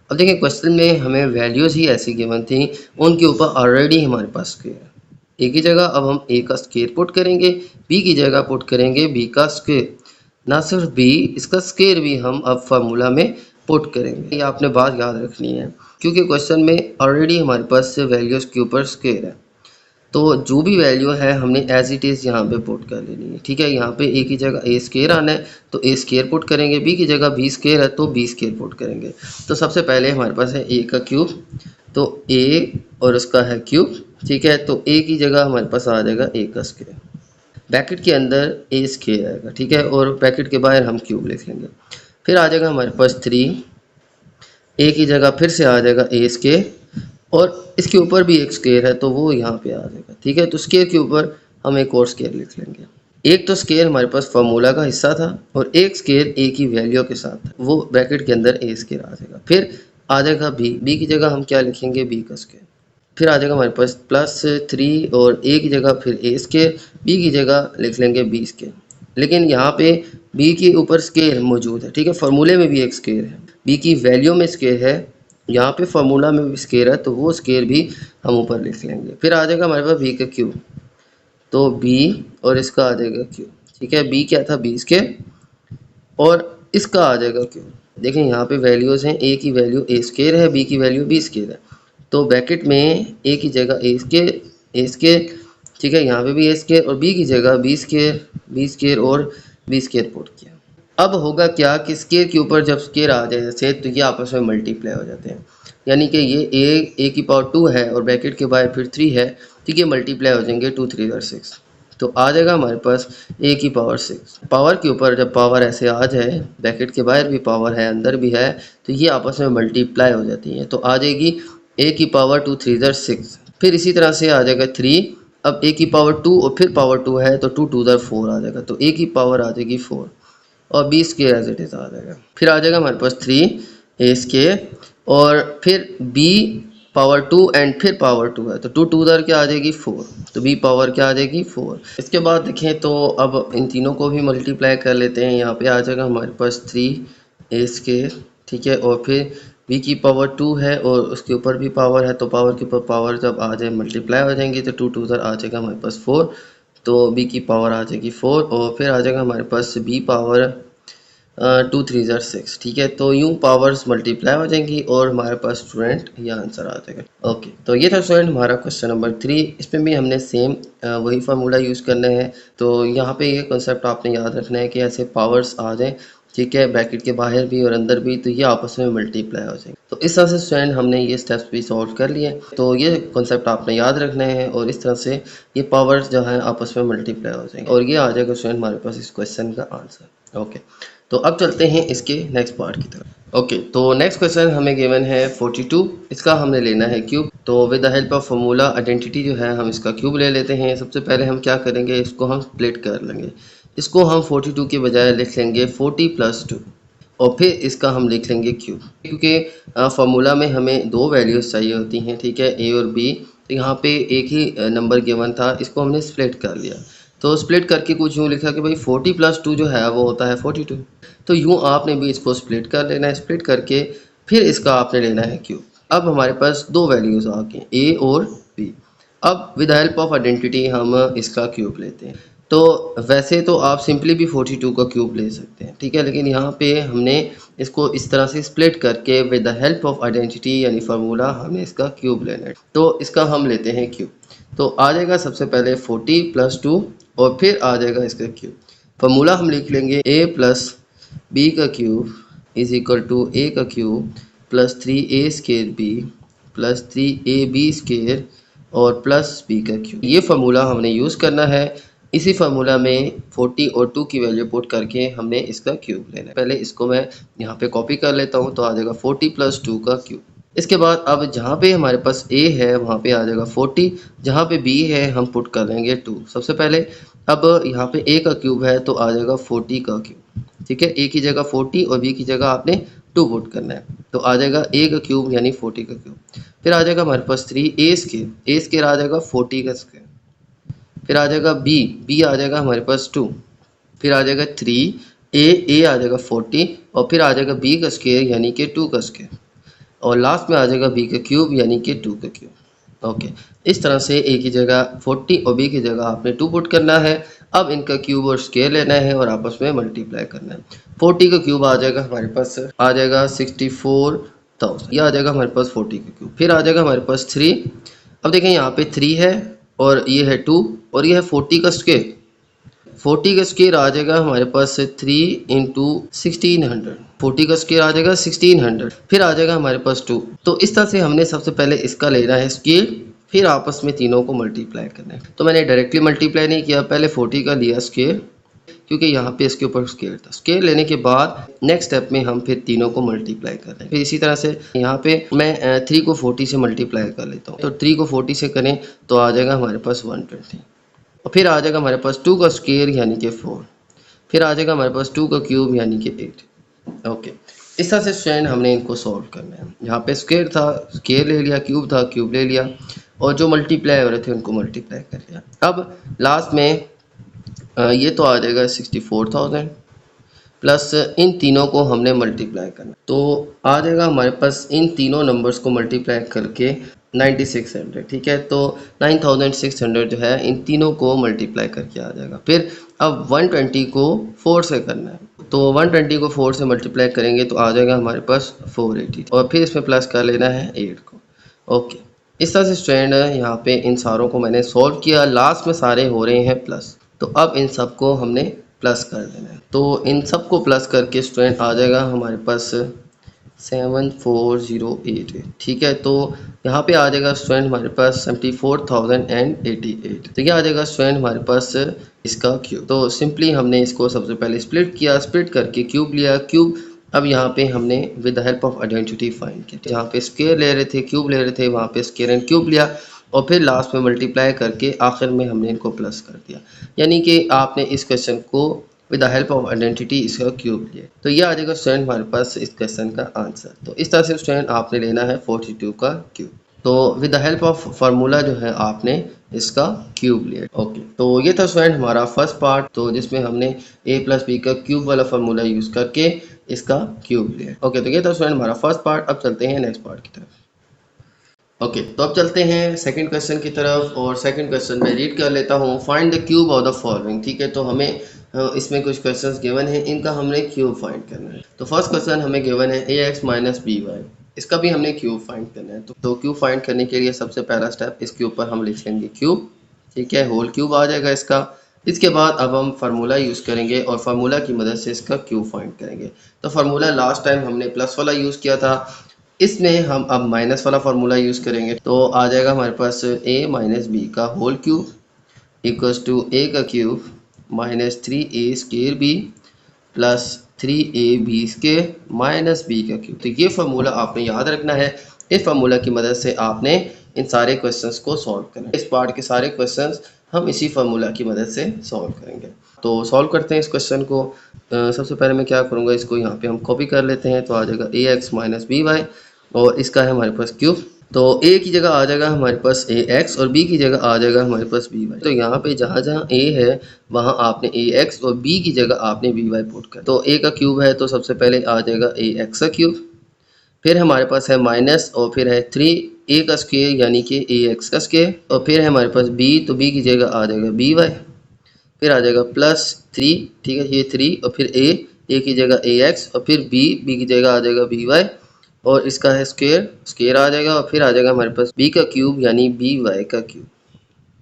अब देखिए क्वेश्चन में हमें वैल्यूज ही ऐसी गिवन थी, उनके ऊपर ऑलरेडी हमारे पास स्क्वायर है। a की जगह अब हम a का स्क्वायर पुट करेंगे, b की जगह पुट करेंगे b का स्क्वायर। ना सिर्फ b, इसका स्क्वायर भी हम अब फार्मूला में पुट करेंगे। ये आपने बात याद रखनी है क्योंकि क्वेश्चन में ऑलरेडी हमारे पास वैल्यूज के ऊपर स्क्वायर है, तो जो भी वैल्यू है हमने एज इट इज़ यहाँ पे पुट कर लेनी है, ठीक है। यहाँ पे a की जगह a स्क्वायर आना है तो a स्क्वायर पुट करेंगे, b की जगह b स्क्वायर है तो b स्क्वायर पुट करेंगे। तो सबसे पहले हमारे पास है a का क्यूब, तो a और उसका है क्यूब, ठीक है। तो a की जगह हमारे पास आ जाएगा a का स्क्वायर, ब्रैकेट के अंदर a स्क्वायर आएगा, ठीक है, और ब्रैकेट के बाहर हम क्यूब लिख लेंगे। फिर आ जाएगा हमारे पास 3, a की जगह फिर से आ जाएगा a स्क्वायर और इसके ऊपर भी एक स्क्वायर है तो वो यहाँ पे आ जाएगा, ठीक है। तो स्क्वायर के ऊपर हम एक और स्क्वायर लिख लेंगे। एक तो स्क्वायर हमारे पास फार्मूला का हिस्सा था और एक स्क्वायर a की वैल्यू के साथ था, वो ब्रैकेट के अंदर a स्क्वायर आ जाएगा। फिर आ जाएगा b की जगह हम क्या लिखेंगे, b का स्क्वायर। फिर आ जाएगा हमारे पास प्लस 3 और a की जगह फिर a स्क्वायर, b की जगह लिख लेंगे b स्क्वायर। लेकिन यहाँ पे b के ऊपर स्क्वायर मौजूद है, ठीक है, फार्मूले में भी एक स्क्वायर है, b की वैल्यू में स्क्वायर है, यहाँ पे फार्मूला में भी स्क्वायर है तो वो स्क्वायर भी हम ऊपर लिख लेंगे। फिर आ जाएगा हमारे पास b का क्यूब, तो b और इसका आ जाएगा q। ठीक है, b क्या था 20 के और इसका आ जाएगा q। देखें यहाँ पे वैल्यूज़ हैं, a की वैल्यू a स्केयर है, b की वैल्यू b स्केयर है। तो ब्रैकेट में a की जगह a स्केयर, ठीक है, यहाँ पे भी a स्केयर और b की जगह b स्केयर और b स्केयर पुट किया। अब होगा क्या कि स्केयर के ऊपर जब स्केयर आ जाए जैसे, तो ये आपस में मल्टीप्लाई हो जाते हैं, यानी कि ये a की पावर 2 है और ब्रैकेट के बाहर फिर 3 है, ठीक है, मल्टीप्लाई हो जाएंगे 2 3 और 6। तो आ जाएगा हमारे पास a की पावर 6। पावर के ऊपर जब पावर ऐसे आ जाए, ब्रैकेट के बाहर भी पावर है अंदर भी है, तो ये आपस में मल्टीप्लाई हो जाती है। तो आ जाएगी a की पावर 2 3 और 6। फिर इसी तरह से आ जाएगा 3। अब a की पावर 2 और फिर पावर 2 है तो 2 2 4 आ जाएगा, तो a की पावर आ जाएगी 4 और B square as it is आ जाएगा। फिर आ जाएगा हमारे पास 3 ए स्केयर और फिर बी पावर 2 एंड फिर पावर 2 है, तो 2 2 उधर क्या आ जाएगी 4, तो बी पावर क्या आ जाएगी 4। इसके बाद देखें तो अब इन तीनों को भी मल्टीप्लाई कर लेते हैं। यहाँ पे आ जाएगा हमारे पास 3 ए स्केयर, ठीक है, और फिर बी की पावर 2 है और उसके ऊपर भी पावर है, तो पावर के ऊपर पावर जब आ जाए मल्टीप्लाई हो जाएंगी, तो 2 2 उधर आ जाएगा हमारे पास 4, तो b की पावर आ जाएगी 4 और फिर आ जाएगा हमारे पास b पावर 2 3 ज़र 6। ठीक है, तो यूँ पावर्स मल्टीप्लाई हो जाएंगी और हमारे पास स्टूडेंट ये आंसर आ जाएगा। ओके, तो ये था स्टूडेंट हमारा क्वेश्चन नंबर 3। इसमें भी हमने सेम वही फार्मूला यूज़ करना है। तो यहाँ पे ये कॉन्सेप्ट आपने याद रखना है कि ऐसे पावर्स आ जाएँ, ठीक है, ब्रैकेट के बाहर भी और अंदर भी, तो ये आपस में मल्टीप्लाई हो जाएंगे। तो इस तरह से स्टूडेंट हमने ये स्टेप्स भी सॉल्व कर लिए। तो ये कॉन्सेप्ट आपने याद रखना है और इस तरह से ये पावर्स जो हैं आपस में मल्टीप्लाई हो जाएंगे और ये आ जाएगा स्टूडेंट हमारे पास इस क्वेश्चन का आंसर। ओके, तो अब चलते हैं इसके नेक्स्ट पार्ट की तरफ। ओके, तो नेक्स्ट क्वेश्चन हमें गिवन है 42। इसका हमने लेना है क्यूब। तो with the help of formula identity जो है हम इसका क्यूब ले लेते हैं। सबसे पहले हम क्या करेंगे, इसको हम स्प्लिट कर लेंगे। इसको हम 42 के बजाय लिख लेंगे 40 + 2 और फिर इसका हम लिख लेंगे क्यूब, क्योंकि फार्मूला में हमें दो वैल्यूज़ चाहिए होती हैं, ठीक है, ए और बी। तो यहाँ पे एक ही नंबर गिवन था, इसको हमने स्प्लिट कर लिया। तो स्प्लिट करके कुछ यूँ लिखा कि भाई 40 + 2 जो है वो होता है 42। तो यूँ आपने भी इसको स्प्लिट कर लेना है। स्प्लिट करके फिर इसका आपने लेना है क्यूब। अब हमारे पास दो वैल्यूज़ आ गई, ए और बी। अब विद हेल्प ऑफ आइडेंटिटी हम इसका क्यूब लेते हैं। तो वैसे तो आप सिंपली भी 42 का क्यूब ले सकते हैं, ठीक है, लेकिन यहाँ पे हमने इसको इस तरह से स्प्लिट करके with the help of identity यानी फार्मूला हमने इसका क्यूब लेना है। तो इसका हम लेते हैं क्यूब। तो आ जाएगा सबसे पहले 40 + 2 और फिर आ जाएगा इसका क्यूब। फार्मूला हम लिख लेंगे a + b का cube is equal to a का क्यूब + 3a² b + 3ab² और प्लस b का क्यूब। ये फार्मूला हमने यूज़ करना है। इसी फार्मूला में 40 और 2 की वैल्यू पुट करके हमने इसका क्यूब लेना है। पहले इसको मैं यहाँ पे कॉपी कर लेता हूँ, तो आ जाएगा 40 + 2 का क्यूब। इसके बाद अब जहाँ पे हमारे पास a है वहाँ पे आ जाएगा 40, जहाँ पे b है हम पुट कर लेंगे 2। सबसे पहले अब यहाँ पे a का क्यूब है तो आ जाएगा 40 का क्यूब, ठीक है, a की जगह 40 और b की जगह आपने 2 पुट करना है, तो आ जाएगा a का क्यूब यानी 40 का क्यूब। फिर आ जाएगा हमारे पास 3a² आ जाएगा 40 का स्क्वायर। फिर आ जाएगा b आ जाएगा हमारे पास 2। फिर आ जाएगा 3a आ जाएगा 40 और फिर आ जाएगा b का स्क्वायर यानी कि 2 का स्क्वायर और लास्ट में आ जाएगा b का क्यूब यानी कि 2 का क्यूब। ओके, इस तरह से a की जगह 40 और b की जगह आपने 2 पुट करना है। अब इनका क्यूब और स्क्वायर लेना है और आपस में मल्टीप्लाई करना है। 40 का क्यूब आ जाएगा हमारे पास, आ जाएगा 64,000। यह आ जाएगा हमारे पास 40 का क्यूब। फिर आ जाएगा हमारे पास 3। अब देखें यहाँ पे 3 है और ये है 2 और ये है 40 का स्क्वायर। 40 का स्क्वायर आ जाएगा हमारे पास 3 × 1600। 40 का स्क्वायर आ जाएगा 1600। फिर आ जाएगा हमारे पास 2। तो इस तरह से हमने सबसे पहले इसका लेना है स्क्वायर, फिर आपस में तीनों को मल्टीप्लाई करना है। तो मैंने डायरेक्टली मल्टीप्लाई नहीं किया, पहले 40 का लिया स्क्वायर, क्योंकि यहाँ पे इसके ऊपर स्क्वायर था। स्क्वायर लेने के बाद नेक्स्ट स्टेप में हम फिर तीनों को मल्टीप्लाई कर रहे हैं। फिर इसी तरह से यहाँ पे मैं 3 को 40 से मल्टीप्लाई कर लेता हूँ। तो 3 को 40 से करें तो आ जाएगा हमारे पास 120 और फिर आ जाएगा हमारे पास 2 का स्क्वायर यानी कि 4। फिर आ जाएगा हमारे पास 2 का क्यूब यानी कि 8। ओके, इस तरह से स्टूडेंट हमने इनको सॉल्व करना है। यहाँ पे स्क्वायर था, स्क्वायर ले लिया, क्यूब था, क्यूब ले लिया और जो मल्टीप्लाई हो रहे थे उनको मल्टीप्लाई कर लिया। अब लास्ट में ये तो आ जाएगा 64,000 प्लस इन तीनों को हमने मल्टीप्लाई करना। तो आ जाएगा हमारे पास इन तीनों नंबर्स को मल्टीप्लाई करके 9600, ठीक है। तो 9600 जो है इन तीनों को मल्टीप्लाई करके आ जाएगा। फिर अब 120 को 4 से करना है, तो 120 को 4 से मल्टीप्लाई करेंगे तो आ जाएगा हमारे पास 480, और फिर इसमें प्लस कर लेना है 8 को। ओके, इस तरह से स्टूडेंट यहाँ पे इन सारों को मैंने सॉल्व किया, लास्ट में सारे हो रहे हैं प्लस, तो अब इन सबको हमने प्लस कर देना है। तो इन सबको प्लस करके स्टूडेंट आ जाएगा हमारे पास 74,088, ठीक है। तो यहाँ पे आ जाएगा स्टूडेंट हमारे पास 74,088, तो ये आ जाएगा स्टूडेंट हमारे पास इसका क्यूब। तो सिंपली हमने इसको सबसे पहले स्प्लिट किया, स्प्लिट करके क्यूब लिया, क्यूब अब यहाँ पे हमने with the help of identity find किया। तो यहाँ पे स्क्वायर ले रहे थे, क्यूब ले रहे थे, वहाँ पे स्क्वायर एंड क्यूब लिया, और फिर लास्ट में मल्टीप्लाई करके आखिर में हमने इनको प्लस कर दिया। यानी कि आपने इस क्वेश्चन को with the help of identity इसका क्यूब लिया, तो ये आ जाएगा स्टूडेंट हमारे पास इस क्वेश्चन का आंसर। तो इस तरह से स्टूडेंट आपने लेना है 42 का क्यूब। तो with the help of formula जो है आपने इसका क्यूब लिया। ओके, तो ये था स्टूडेंट हमारा फर्स्ट पार्ट, तो जिसमें हमने a प्लस बी का क्यूब वाला फार्मूला यूज़ करके इसका क्यूब लिया। ओके, तो ये था स्टूडेंट हमारा फर्स्ट पार्ट। अब चलते हैं नेक्स्ट पार्ट की तरफ। ओके, तो अब चलते हैं सेकंड क्वेश्चन की तरफ, और सेकंड क्वेश्चन में रीड कर लेता हूँ। Find the cube of the following, ठीक है। तो हमें इसमें कुछ क्वेश्चंस गिवन हैं, इनका हमने क्यूब फाइंड करना है। तो फर्स्ट क्वेश्चन हमें गिवन है ax माइनस बी वाई, इसका भी हमने क्यूब फाइंड करना है। तो क्यूब फाइंड करने के लिए सबसे पहला स्टेप, इसके ऊपर हम लिख लेंगे क्यूब, ठीक है, होल क्यूब आ जाएगा इसका। इसके बाद अब हम फार्मूला यूज़ करेंगे और फार्मूला की मदद से इसका क्यूब फाइंड करेंगे। तो फार्मूला लास्ट टाइम हमने प्लस वाला यूज़ किया था, इसमें हम अब माइनस वाला फार्मूला यूज़ करेंगे। तो आ जाएगा हमारे पास a माइनस बी का whole cube equals to a का cube minus 3a square b plus 3ab square minus b का क्यूब। तो ये फार्मूला आपने याद रखना है। इस फार्मूला की मदद से आपने इन सारे क्वेश्चंस को सॉल्व करना है। इस पार्ट के सारे क्वेश्चंस हम इसी फार्मूला की मदद से सॉल्व करेंगे। तो सॉल्व करते हैं इस क्वेश्चन को। सबसे पहले मैं क्या करूँगा, इसको यहाँ पे हम कॉपी कर लेते हैं। तो आ जाएगा ax माइनस बी वाई, और इसका है हमारे पास क्यूब। तो a की जगह आ जाएगा हमारे पास ax और b की जगह आ जाएगा हमारे पास by। तो यहाँ पे जहाँ जहाँ a है वहाँ आपने ax और b की जगह आपने by पुट कर। तो a का क्यूब है तो सबसे पहले आ जाएगा ax का क्यूब, फिर हमारे पास है माइनस, और फिर है 3a का स्क्वायर यानी कि ax का स्क्वायर, और फिर है हमारे पास b, तो b की जगह आ जाएगा by, फिर आ जाएगा प्लस 3, ठीक है, ये 3, और फिर a की जगह ax, और फिर b की जगह आ जाएगा by, और इसका है स्क्वायर आ जाएगा, और फिर आ जाएगा हमारे पास b का क्यूब यानी by का क्यूब।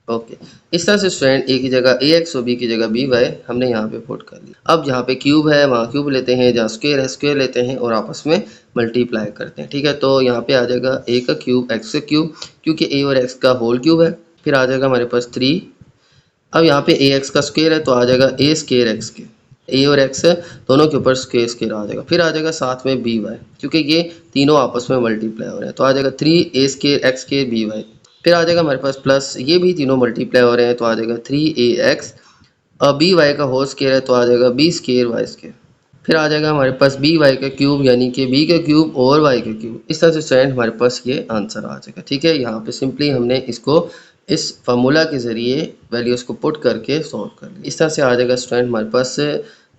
ओके, इस तरह से स्टूडेंट a की जगह ax और b की जगह by हमने यहाँ पे पुट कर लिया। अब जहाँ पे क्यूब है वहाँ क्यूब लेते हैं, जहाँ स्क्वायर है स्क्वायर लेते हैं, और आपस में मल्टीप्लाई करते हैं, ठीक है। तो यहाँ पे आ जाएगा a का क्यूब x का क्यूब, क्योंकि a और x का होल क्यूब है। फिर आ जाएगा हमारे पास 3, अब यहाँ पे ax का स्क्वायर है तो आ जाएगा a स्क्वायर x के, a और x दोनों के ऊपर स्क्वायर स्क्वायर आ जाएगा। फिर आ जाएगा साथ में by, क्योंकि ये तीनों आपस में मल्टीप्लाई हो रहे हैं, तो आ जाएगा 3a square x square by। फिर आ जाएगा हमारे पास प्लस, ये भी तीनों मल्टीप्लाई हो रहे हैं, तो आ जाएगा 3ax, और by का होल स्क्वायर है तो आ जाएगा b स्क्वायर y स्क्वायर। फिर आ जाएगा हमारे पास by का क्यूब यानी कि b का क्यूब और y का क्यूब। इस तरह से स्टूडेंट हमारे पास ये आंसर आ जाएगा, ठीक है। यहाँ पे सिंपली हमने इसको इस फार्मूला के ज़रिए वैल्यूज़ को पुट करके सॉल्व कर लिया। इस तरह से आ जाएगा स्टूडेंट हमारे पास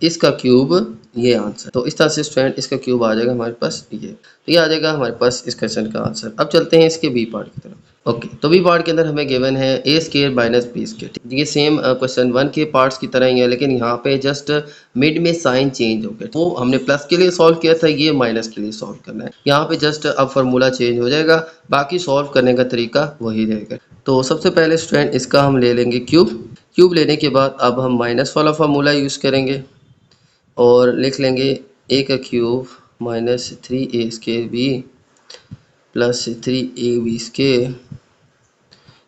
इसका क्यूब, ये आंसर। तो इस तरह से स्टूडेंट इसका क्यूब आ जाएगा हमारे पास ये, तो ये आ जाएगा हमारे पास इस क्वेश्चन का आंसर। अब चलते हैं इसके बी पार्ट की तरफ। ओके, तो बी पार्ट के अंदर हमें गिवन है a square minus b square. ये सेम क्वेश्चन 1 के पार्ट्स की तरह ही है, लेकिन यहाँ पे जस्ट मिड में साइन चेंज हो गया। वो हमने प्लस के लिए सॉल्व किया था, ये माइनस के लिए सॉल्व करना है। यहाँ पे जस्ट अब फार्मूला चेंज हो जाएगा, बाकी सॉल्व करने का तरीका वही रहेगा। तो सबसे पहले स्टूडेंट इसका हम ले लेंगे क्यूब लेने के बाद अब हम माइनस वाला फार्मूला यूज़ करेंगे, और लिख लेंगे a का cube minus 3a square b plus 3ab square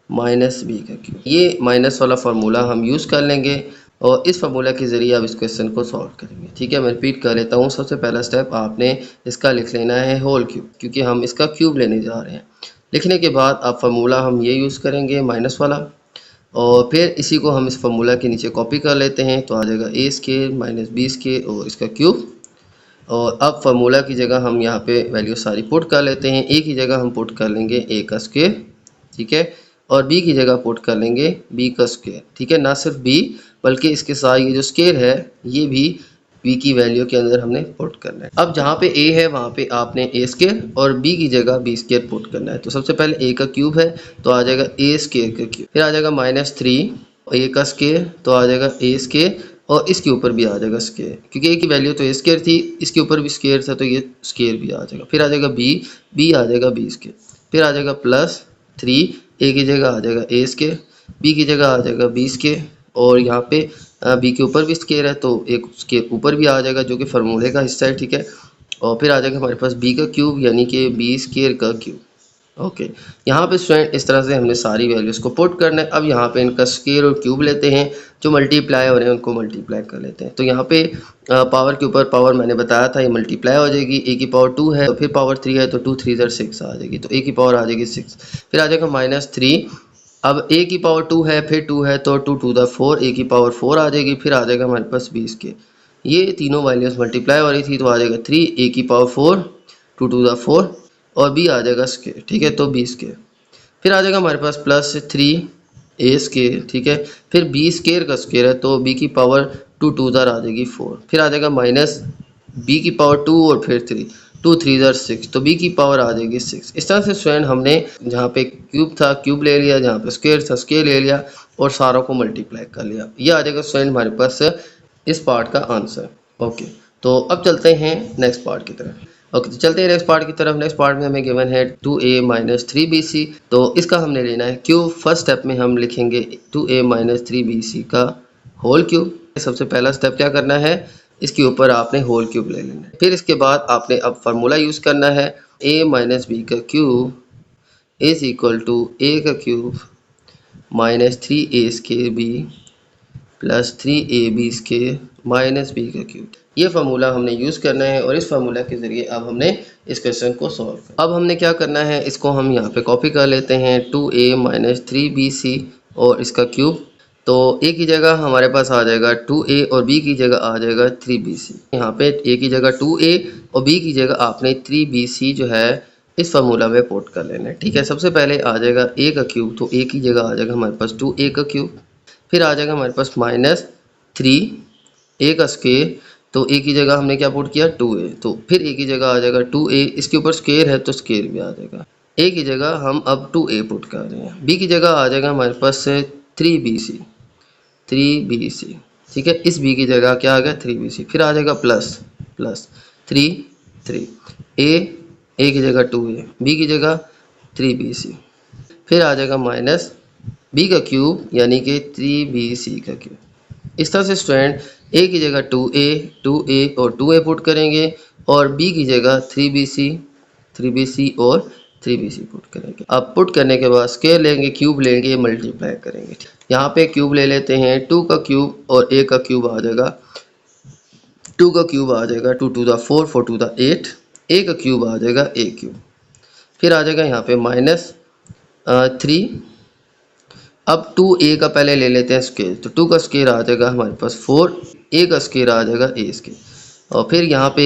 minus b का क्यूब। ये माइनस वाला फार्मूला हम यूज़ कर लेंगे, और इस फार्मूला के ज़रिए अब इस क्वेश्चन को सॉल्व करेंगे, ठीक है। मैं रिपीट कर लेता हूँ। सबसे पहला स्टेप आपने इसका लिख लेना है होल क्यूब, क्योंकि हम इसका क्यूब लेने जा रहे हैं। लिखने के बाद अब फार्मूला हम ये यूज़ करेंगे माइनस वाला, और फिर इसी को हम इस फार्मूला के नीचे कॉपी कर लेते हैं। तो आ जाएगा a square minus b square और इसका क्यूब, और अब फार्मूला की जगह हम यहाँ पे वैल्यू सारी पुट कर लेते हैं। a की जगह हम पुट कर लेंगे a का स्क्वायर, ठीक है, और b की जगह पुट कर लेंगे b का स्क्वायर, ठीक है। ना सिर्फ b बल्कि इसके साथ ये जो स्क्वायर है ये भी बी की वैल्यू के अंदर हमने पुट करना है। अब जहाँ पे ए है वहाँ पे आपने ए स्केयर और बी की जगह बी स्केयर पुट करना है। तो सबसे पहले ए का क्यूब है तो आ जाएगा ए स्केयर का क्यूब, फिर आ जाएगा -3 ए का स्केयर तो आ जाएगा ए स्केयर और इसके ऊपर भी आ जाएगा स्केयर, क्योंकि ए की वैल्यू तो ए स्केयर थी, इसके ऊपर भी स्केयर था तो ये स्केयर भी आ जाएगा। फिर आ जाएगा बी आ जाएगा बी स्केयर, फिर आ जाएगा +3 ए की जगह आ जाएगा ए स्केयर, बी की जगह आ जाएगा बी स्केयर और यहाँ पे बी के ऊपर भी स्केयर है तो एक स्केयर ऊपर भी आ जाएगा जो कि फार्मूले का हिस्सा है, ठीक है। और फिर आ जाएगा हमारे पास बी का क्यूब यानी कि बी स्केयर का क्यूब। ओके, यहाँ पे स्टूडेंट इस तरह से हमने सारी वैल्यूज़ को पुट करना है। अब यहाँ पे इनका स्केयर और क्यूब लेते हैं, जो मल्टीप्लाई हो रहे हैं उनको मल्टीप्लाई कर लेते हैं। तो यहाँ पे पावर के ऊपर पावर मैंने बताया था ये मल्टीप्लाई हो जाएगी, ए की पावर 2 है तो फिर पावर 3 है तो 2 3 6 आ जाएगी, तो ए की पावर आ जाएगी 6। फिर आ जाएगा -3, अब ए की पावर 2 है फिर 2 है तो 2 टू द 4 ए की पावर 4 आ जाएगी, फिर आ जाएगा हमारे पास 20 के। ये तीनों वैल्यूज़ मल्टीप्लाई हो रही थी तो आ जाएगा 3 ए की पावर 4 2 टू द 4 और बी आ जाएगा स्केयर, ठीक है, तो बी स्केयर। फिर आ जाएगा हमारे पास +3 ए स्केयर, ठीक है, फिर बी स्केयर का स्केयर है तो बी की पावर 2 टू द आ जाएगी 4, फिर आ जाएगा माइनस बी की पावर 2 और फिर 3 2 3 6 तो बी की पावर आ जाएगी 6। इस तरह से स्टूडेंट हमने जहाँ पे क्यूब था क्यूब ले लिया, जहाँ पे स्क्वायर था स्क्वायर ले लिया और सारों को मल्टीप्लाई कर लिया। ये आ जाएगा स्टूडेंट हमारे पास इस पार्ट का आंसर। ओके, तो अब चलते हैं नेक्स्ट पार्ट की तरफ। ओके, तो चलते हैं नेक्स्ट पार्ट की तरफ। नेक्स्ट पार्ट में हमें गिवन है 2a - 3bc, तो इसका हमने लेना है क्यूब। फर्स्ट स्टेप में हम लिखेंगे 2a - 3bc का होल क्यूब। सबसे पहला स्टेप क्या करना है, इसके ऊपर आपने होल क्यूब ले लेना है। फिर इसके बाद आपने अब फार्मूला यूज़ करना है, a - b का cube is equal to a का cube -3a square b plus 3ab square minus b का क्यूब। ये फार्मूला हमने यूज़ करना है और इस फार्मूला के ज़रिए अब हमने इस क्वेश्चन को सॉल्व करना है। अब हमने क्या करना है, इसको हम यहाँ पे कॉपी कर लेते हैं 2a - 3bc और इसका क्यूब। तो a की जगह हमारे पास आ जाएगा 2a और b की जगह आ जाएगा 3bc। यहाँ पे a की जगह 2a और b की जगह आपने 3bc जो है इस फार्मूला में पुट कर लेना है, ठीक है। सबसे पहले आ जाएगा a का क्यूब, तो a की जगह आ जाएगा हमारे पास 2a का क्यूब, फिर आ जाएगा हमारे पास -3 ए का स्केयर, तो ए की जगह हमने क्या पुट किया 2a, तो फिर ए की जगह आ जाएगा 2a, इसके ऊपर स्केयर है तो स्केयर भी आ जाएगा। ए की जगह हम अब 2a पुट कर रहे हैं, बी की जगह आ जाएगा हमारे पास 3bc, ठीक है। इस बी की जगह क्या आ गया 3bc, फिर आ जाएगा प्लस 3 ए की जगह 2a, बी की जगह 3bc, फिर आ जाएगा माइनस बी का क्यूब यानी कि 3bc का क्यूब। इस तरह से स्टूडेंट ए की जगह 2a और 2a पुट करेंगे और बी की जगह 3bc और 3bc पुट करेंगे। अब पुट करने के बाद स्केयर लेंगे, क्यूब लेंगे, मल्टीप्लाई करेंगे। यहाँ पे क्यूब ले लेते हैं, 2 का क्यूब और a का क्यूब आ जाएगा 2 का क्यूब आ जाएगा 2 to the 4 4 to the 8, a का क्यूब आ जाएगा a क्यूब, फिर आ जाएगा यहाँ पे -3। अब 2a का पहले ले लेते हैं स्केयर, तो 2 का स्केयर आ जाएगा हमारे पास 4, a का स्केयर आ जाएगा a स्केयर, और फिर यहाँ पे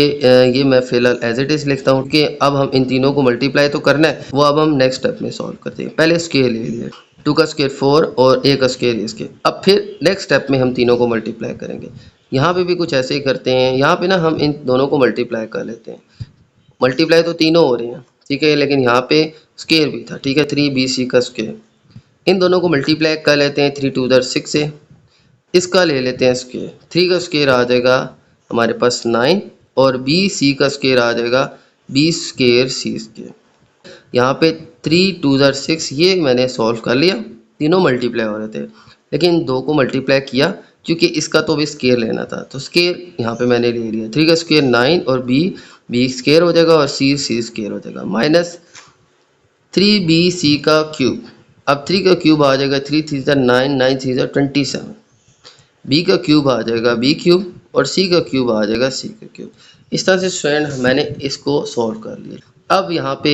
ये मैं फिलहाल एज इट इज़ लिखता हूँ कि अब हम इन तीनों को मल्टीप्लाई तो करना है, वो अब हम नेक्स्ट स्टेप में सॉल्व करते हैं। पहले स्केयर ले लिया, 2 का स्केयर 4 और a का स्केयर a स्केयर। अब फिर नेक्स्ट स्टेप में हम तीनों को मल्टीप्लाई करेंगे। यहाँ पे भी कुछ ऐसे ही करते हैं, यहाँ पे ना हम इन दोनों को मल्टीप्लाई कर लेते हैं। मल्टीप्लाई तो तीनों हो रही हैं, ठीक है, लेकिन यहाँ पे स्केयर भी था, ठीक है, 3bc का स्केयर। इन दोनों को मल्टीप्लाई कर लेते हैं 3 टू द 6 से, इसका ले लेते हैं स्केयर, 3 का स्केयर आ जाएगा हमारे पास 9 और bc का स्केयर आ जाएगा b स्केयर c स्केयर। यहाँ पे 3 टू द 6 ये मैंने सॉल्व कर लिया, तीनों मल्टीप्लाई हो रहे थे, लेकिन दो को मल्टीप्लाई किया क्योंकि इसका तो भी स्केयर लेना था, तो स्केयर यहाँ पे मैंने ले लिया। 3 का स्केयर 9 और b स्केयर हो जाएगा और c स्केयर हो जाएगा, माइनस 3bc का क्यूब। अब 3 का क्यूब आ जाएगा 3 3 9 9 3 27, बी का क्यूब आ जाएगा b क्यूब और c का क्यूब आ जाएगा c का क्यूब। इस तरह से स्टूडेंट मैंने इसको सॉल्व कर लिया। अब यहाँ पे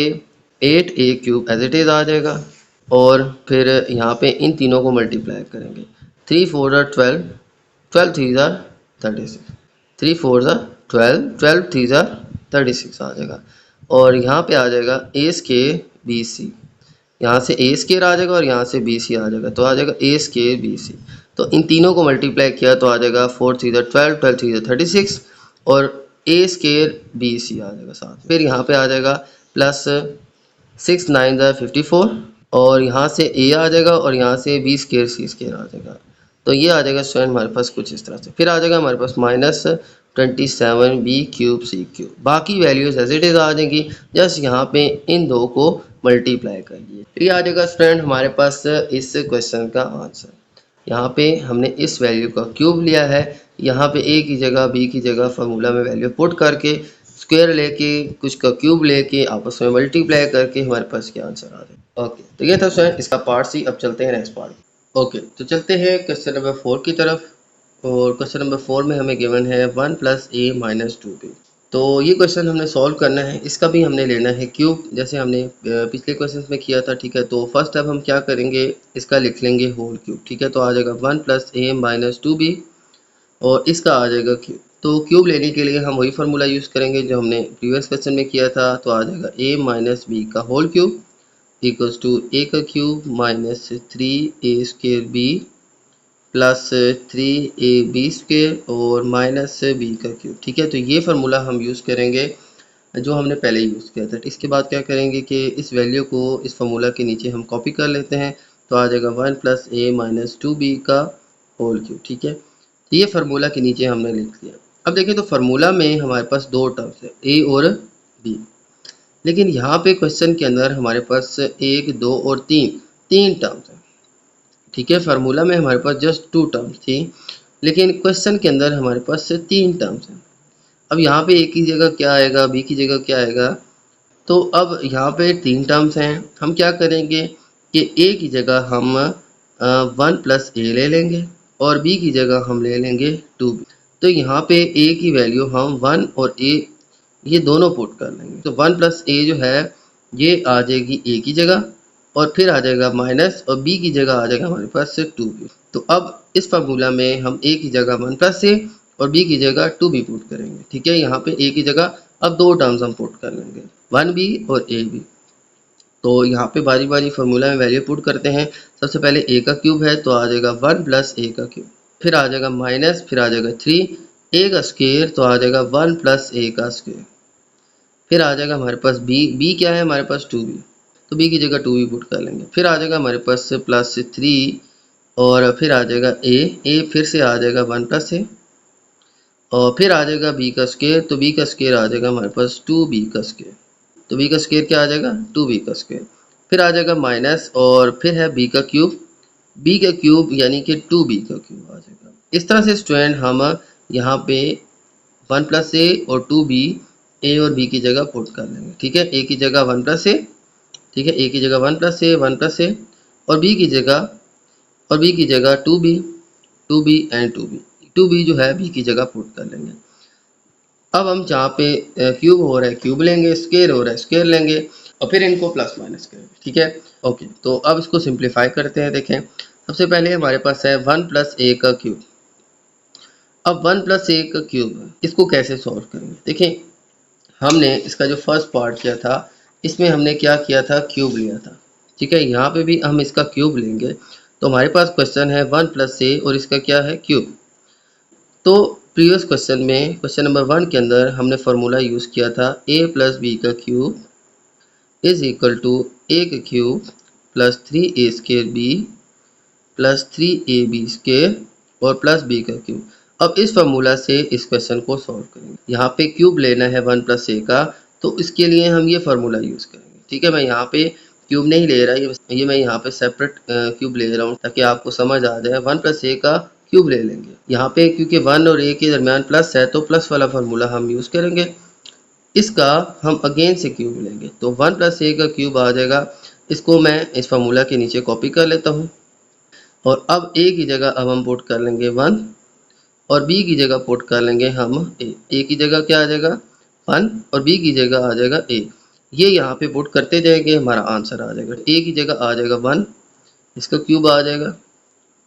8a cube as it is आ जाएगा और फिर यहाँ पे इन तीनों को मल्टीप्लाई करेंगे, 3 4 12 12 3 36, 3 4 12 12 3 36 आ जाएगा, और यहाँ पे आ जाएगा a स्केयर bc, यहाँ से a स्केयर आ जाएगा और यहाँ से bc आ जाएगा, तो आ जाएगा a स्केयर bc। तो इन तीनों को मल्टीप्लाई किया तो आ जाएगा 4 3 12 12 3 36 और ए स्केयर बी सी आ जाएगा साथ में। फिर यहाँ पे आ जाएगा प्लस 6 9 54 और यहाँ से ए आ जाएगा और यहाँ से बी स्केयर सी स्केयर आ जाएगा। तो ये आ जाएगा स्टूडेंट हमारे पास कुछ इस तरह से। फिर आ जाएगा हमारे पास -27 बी क्यूब सी क्यूब। बाकी वैल्यूज एज इट इज आ जाएंगी, जस्ट यहाँ पे इन दो को मल्टीप्लाई करिए। फिर आ जाएगा स्टूडेंट हमारे पास इस क्वेश्चन का आंसर। यहाँ पे हमने इस वैल्यू का क्यूब लिया है, यहाँ पे ए की जगह बी की जगह फार्मूला में वैल्यू पुट करके स्क्वायर लेके कुछ का क्यूब लेके आपस में मल्टीप्लाई करके हमारे पास क्या आंसर आ जाए। ओके, तो ये था स्टूडेंट इसका पार्ट सी। अब चलते हैं नेक्स्ट पार्ट। ओके, तो चलते हैं क्वेश्चन नंबर 4 की तरफ। और क्वेश्चन नंबर 4 में हमें गिवन है 1 + a - 2b। तो ये क्वेश्चन हमने सॉल्व करना है, इसका भी हमने लेना है क्यूब, जैसे हमने पिछले क्वेश्चन में किया था। ठीक है, तो फर्स्ट स्टेप हम क्या करेंगे, इसका लिख लेंगे होल क्यूब। ठीक है, तो आ जाएगा 1 + a - 2b और इसका आ जाएगा क्यूब। तो क्यूब लेने के लिए हम वही फार्मूला यूज़ करेंगे जो हमने प्रीवियस क्वेश्चन में किया था। तो आ जाएगा a - b का whole cube equals to a का cube -3a² b plus 3ab² और -b का क्यूब। ठीक है, तो ये फार्मूला हम यूज़ करेंगे जो हमने पहले यूज़ किया था। इसके बाद क्या करेंगे कि इस वैल्यू को इस फार्मूला के नीचे हम कॉपी कर लेते हैं। तो आ जाएगा 1 + a - 2b का होल क्यूब। ठीक है, ये फार्मूला के नीचे हमने लिख दिया। अब देखिए, तो फार्मूला में हमारे पास दो टर्म्स है a और b, लेकिन यहाँ पे क्वेश्चन के अंदर हमारे पास 1 2 और 3 टर्म्स हैं। ठीक है, फार्मूला में हमारे पास जस्ट 2 टर्म्स थी, लेकिन क्वेश्चन के अंदर हमारे पास 3 टर्म्स हैं। अब यहाँ पे a की जगह क्या आएगा, b की जगह क्या आएगा। तो अब यहाँ पे 3 टर्म्स हैं, हम क्या करेंगे कि a की जगह हम 1 + a ले लेंगे और b की जगह हम ले लेंगे 2b। तो यहाँ पे a की वैल्यू हम 1 और a ये दोनों पुट कर लेंगे। तो 1 + a जो है ये आ जाएगी a की जगह और फिर आ जाएगा माइनस और b की जगह आ जाएगा हमारे पास 2b। तो अब इस फार्मूला में हम a की जगह 1 + a और b की जगह 2b पुट करेंगे। ठीक है, यहाँ पे a की जगह अब दो टर्म्स हम पुट कर लेंगे 1b और ab। तो यहाँ पे बारी बारी फार्मूला में वैल्यू पुट करते हैं। सबसे पहले a का क्यूब है तो आ जाएगा 1 + a का क्यूब, फिर आ जाएगा माइनस, फिर आ जाएगा 3 a का स्क्वायर तो आ जाएगा 1 + a का स्क्वायर। फिर आ जाएगा हमारे पास b क्या है हमारे पास 2b, तो b की जगह 2b पुट कर लेंगे। फिर आ जाएगा हमारे पास +3 और फिर आ जाएगा a फिर से आ जाएगा 1 + a और फिर आ जाएगा b का स्क्वायर, तो b का स्क्वायर आ जाएगा हमारे पास 2b का स्क्वायर। तो b का स्क्वायर क्या आ जाएगा 2b का स्क्वायर। फिर आ जाएगा माइनस और फिर है b का क्यूब यानी कि 2b का क्यूब आ जाएगा। इस तरह से स्टूडेंट हम यहाँ पे 1 + a और 2b a और b की जगह पुट कर लेंगे। ठीक है, a की जगह 1 + a, ठीक है, a की जगह 1 + a और b की जगह 2b एंड 2b जो है b की जगह पुट कर लेंगे। अब हम जहाँ पे क्यूब हो रहा है क्यूब लेंगे, स्क्वायर हो रहा है स्क्वायर लेंगे और फिर इनको प्लस माइनस करेंगे। ठीक है, ओके, तो अब इसको सिंप्लीफाई करते हैं। देखें, सबसे पहले हमारे पास है 1 + a का क्यूब। अब 1 + a का क्यूब इसको कैसे सॉल्व करेंगे। देखें, हमने इसका जो फर्स्ट पार्ट किया था इसमें हमने क्या किया था, क्यूब लिया था। ठीक है, यहाँ पे भी हम इसका क्यूब लेंगे। तो हमारे पास क्वेश्चन है 1 + a और इसका क्या है क्यूब। तो प्रीवियस क्वेश्चन में क्वेश्चन नंबर 1 के अंदर हमने फार्मूला यूज़ किया था a + b का cube is equal to a का cube plus 3a² b plus 3ab² और प्लस b का क्यूब। अब इस फार्मूला से इस क्वेश्चन को सॉल्व करेंगे। यहाँ पे क्यूब लेना है 1 + a का, तो इसके लिए हम ये फार्मूला यूज़ करेंगे। ठीक है, मैं यहाँ पे क्यूब नहीं ले रहा, ये मैं यहाँ पे सेपरेट क्यूब ले रहा हूँ ताकि आपको समझ आ जाए। 1 + a का क्यूब ले लेंगे। यहाँ पे क्योंकि 1 और a के दरमियान प्लस है तो प्लस वाला फार्मूला हम यूज़ करेंगे। इसका हम अगेन से क्यूब लेंगे तो 1 + a का क्यूब आ जाएगा। इसको मैं इस फार्मूला के नीचे कॉपी कर लेता हूँ और अब a की जगह अब हम पुट कर लेंगे 1 और b की जगह पुट कर लेंगे हम a की जगह क्या आ जाएगा 1 और b की जगह आ जाएगा a। ये यहाँ पे पुट करते जाएंगे, हमारा आंसर आ जाएगा। a की जगह आ जाएगा 1, इसका क्यूब आ जाएगा,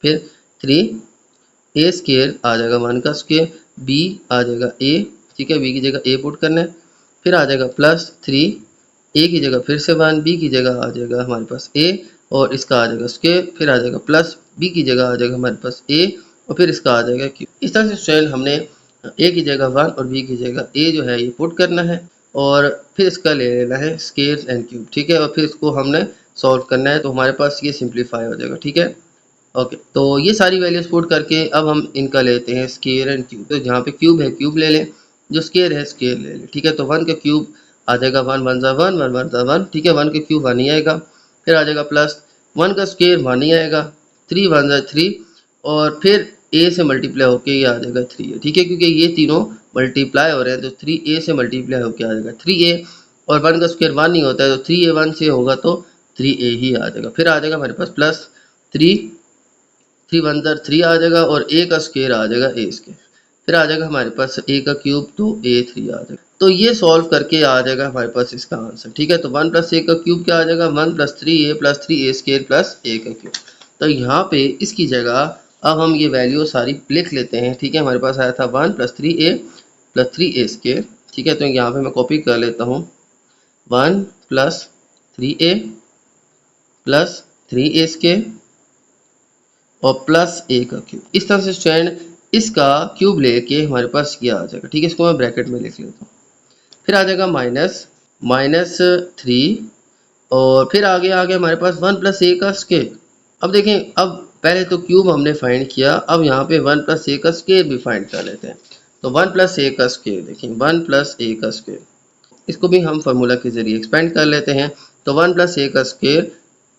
फिर 3a² आ जाएगा 1 का स्क्वायर, b आ जाएगा a। ठीक है, b की जगह a पुट करना है, फिर आ जाएगा +3 a की जगह फिर से 1, b की जगह आ जाएगा हमारे पास a और इसका आ जाएगा स्क्वायर, फिर आ जाएगा प्लस b की जगह आ जाएगा हमारे पास a और फिर इसका आ जाएगा क्यूब। इस तरह से स्टूडेंट हमने ए की जगह 1 और बी की जगह ए जो है ये पुट करना है और फिर इसका ले लेना है स्क्वायर एंड क्यूब, ठीक है। और फिर इसको हमने सॉल्व करना है, तो हमारे पास ये सिंप्लीफाई हो जाएगा, ठीक है। ओके, तो ये सारी वैल्यूज पुट करके अब हम इनका लेते हैं स्क्वायर एंड क्यूब। तो जहाँ पे क्यूब है क्यूब ले लें, जो स्क्वायर है स्क्वायर ले लें, ठीक है। तो 1 का क्यूब आ जाएगा 1 1 जा 1 1 1 जा 1, ठीक है। 1 का क्यूब 1 ही आएगा, फिर आ जाएगा प्लस 1 का स्क्वायर 1 ही आएगा, 3 1 जा 3 और फिर ए से मल्टीप्लाई होके ये आ जाएगा 3a, ठीक है। क्योंकि ये तीनों मल्टीप्लाई हो रहे हैं तो 3a से मल्टीप्लाई होके आ जाएगा 3a, और 1 का स्क्वायर 1 नहीं होता है तो 3a 1 से होगा तो 3a ही आ जाएगा। फिर आ जाएगा हमारे पास प्लस 3 3 1 जा 3 आ जाएगा और a का स्क्वायर आ जाएगा a स्क्वायर, फिर आ जाएगा हमारे पास a का क्यूब तो a 3 आ जाएगा। तो ये सॉल्व करके आ जाएगा हमारे पास इसका आंसर, ठीक है। तो 1 प्लस a का क्यूब क्या आ जाएगा 1 plus 3a plus 3a square plus a का क्यूब। तो यहाँ पे इसकी जगह अब हम ये वैल्यू सारी लिख लेते हैं, ठीक है। हमारे पास आया था 1 plus 3a plus 3a square, ठीक है। तो यहाँ पे मैं कॉपी कर लेता हूँ 1 plus 3a plus 3a square और प्लस a का क्यूब। इस तरह से स्टूडेंट इसका क्यूब लेके हमारे पास ये आ जाएगा, ठीक है। इसको मैं ब्रैकेट में लिख लेता हूँ, फिर आ जाएगा माइनस 3 और फिर आगे आ गया हमारे पास 1 प्लस a का स्क्वायर। अब देखें, अब पहले तो क्यूब हमने फाइंड किया, अब यहाँ पे 1 प्लस a का स्क्वायर भी फाइंड कर लेते हैं। तो 1 प्लस a का स्क्वायर, देखिए 1 प्लस a का स्क्वायर, इसको भी हम फार्मूला के जरिए एक्सपेंड कर लेते हैं। तो 1 प्लस a का स्क्वायर,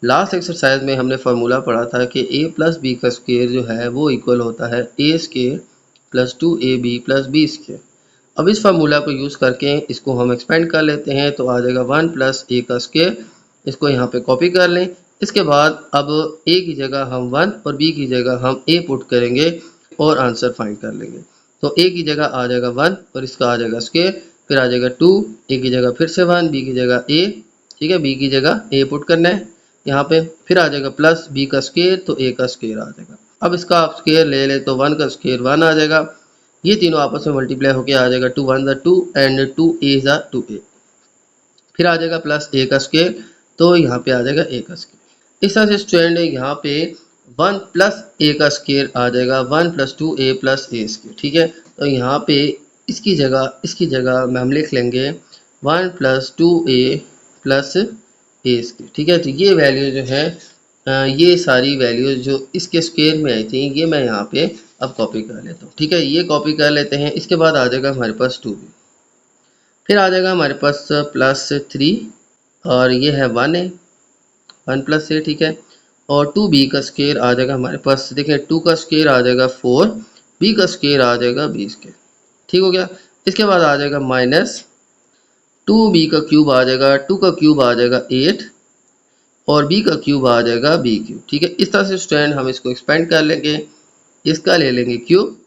लास्ट एक्सरसाइज में हमने फार्मूला पढ़ा था कि a प्लस बी का स्क्वायर जो है वो इक्वल होता है a square plus 2ab plus b square. अब इस फार्मूला को यूज़ करके इसको हम एक्सपेंड कर लेते हैं, तो आ जाएगा 1 प्लस a का स्क्वायर। इसको यहाँ पे कॉपी कर लें। इसके बाद अब a की जगह हम 1 और b की जगह हम a पुट करेंगे और आंसर फाइंड कर लेंगे। तो a की जगह आ जाएगा 1 और इसका आ जाएगा स्क्वायर, फिर आ जाएगा 2, a की जगह फिर से 1, b की जगह a, ठीक है। b की जगह a पुट करना है यहाँ पे, फिर आ जाएगा प्लस b का स्क्वायर तो a का स्क्वायर आ जाएगा। अब इसका आप स्क्वायर ले लें तो 1 का स्क्वायर 1 आ जाएगा, ये तीनों आपस में मल्टीप्लाई होके आ जाएगा 2 1 जा 2 एंड 2a जा 2a, फिर आ जाएगा प्लस a का स्क्वायर तो यहाँ पे आ जाएगा a का स्क्वायर। इस तरह से स्टूडेंट यहाँ पे 1 प्लस a का स्क्वायर आ जाएगा 1 plus 2a plus a square, ठीक है। तो यहाँ पे इसकी जगह हम लिख लेंगे 1 plus 2a plus a square, ठीक है। तो ये वैल्यू जो है ये सारी वैल्यूज जो इसके स्क्वायर में आई थी ये मैं यहाँ पे अब कॉपी कर लेता हूँ, ठीक है। ये कॉपी कर लेते हैं। इसके बाद आ जाएगा हमारे पास 2b, फिर आ जाएगा हमारे पास प्लस 3 और ये है 1 प्लस a, ठीक है। और 2b का स्क्वायर आ जाएगा हमारे पास, देखें 2 का स्क्वायर आ जाएगा 4, b का स्क्वायर आ जाएगा b स्क्वायर, ठीक हो गया। इसके बाद आ जाएगा माइनस 2b का क्यूब आ जाएगा, 2 का क्यूब आ जाएगा 8 और b का क्यूब आ जाएगा b क्यूब, ठीक है। इस तरह से स्टूडेंट हम इसको एक्सपेंड कर लेंगे, इसका ले लेंगे क्यूब,